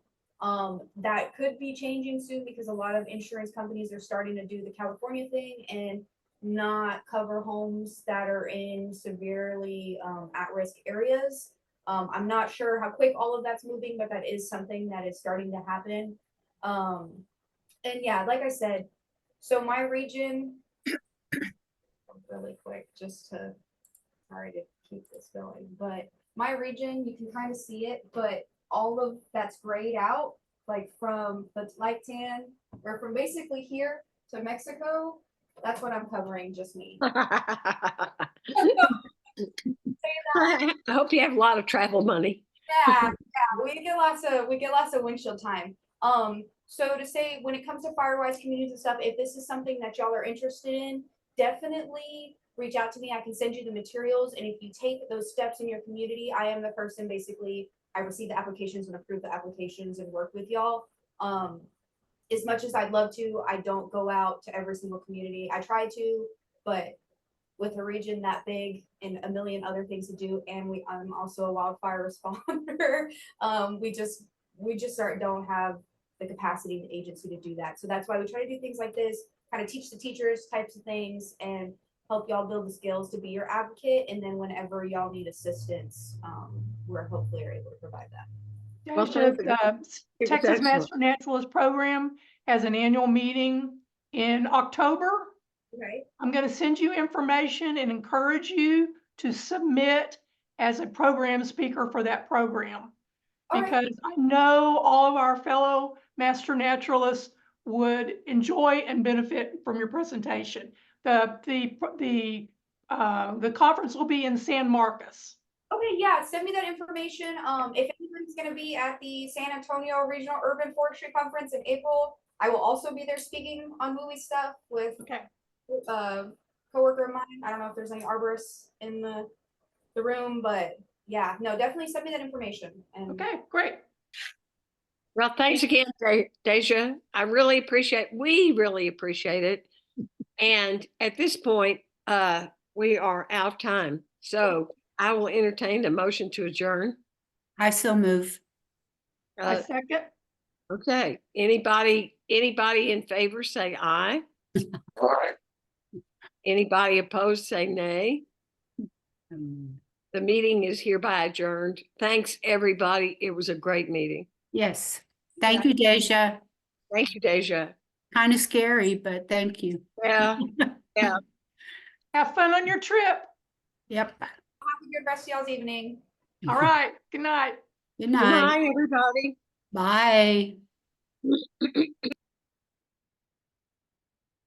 That could be changing soon because a lot of insurance companies are starting to do the California thing and not cover homes that are in severely at-risk areas. I'm not sure how quick all of that's moving, but that is something that is starting to happen. And yeah, like I said, so my region, really quick, just to, sorry to keep this going, but my region, you can kind of see it, but all of that's grayed out, like from the light tan, or from basically here to Mexico, that's what I'm covering, just me. I hope you have a lot of travel money. Yeah, we get lots of windshield time. So to say, when it comes to Firewise communities and stuff, if this is something that y'all are interested in, definitely reach out to me. I can send you the materials, and if you take those steps in your community, I am the person. Basically, I receive the applications and approve the applications and work with y'all. As much as I'd love to, I don't go out to every single community. I try to, but with a region that big and a million other things to do, and I'm also a wildfire responder. We just don't have the capacity and agency to do that. So that's why we try to do things like this, kind of teach the teachers types of things and help y'all build the skills to be your advocate. And then whenever y'all need assistance, we're hopefully are able to provide that. Well, thank you. The It was Texas excellent. Master Naturalist Program has an annual meeting in October. Okay. I'm going to send you information and encourage you to submit as a program speaker for that program. All right. Because I know all of our fellow master naturalists would enjoy and benefit from your presentation. The conference will be in San Marcos. Okay, yeah, send me that information. If anybody's gonna be at the San Antonio Regional Urban Forestry Conference in April, I will also be there speaking on movie stuff with Okay. coworker of mine. I don't know if there's any arborists in the room, but yeah, no, definitely send me that information. And Okay, great. Well, thanks again, Dayzia. We really appreciate it. And at this point, we are out of time. So I will entertain a motion to adjourn. I so move. I second. Okay, anybody in favor, say aye. Anybody opposed, say nay. The meeting is hereby adjourned. Thanks, everybody. It was a great meeting. Yes. Thank you, Dayzia. Thank you, Dayzia. Kind of scary, but thank you. Yeah. Have fun on your trip. Yep. have a good rest of y'all's evening. All right. Good night. Good Good night. night, everybody. Bye.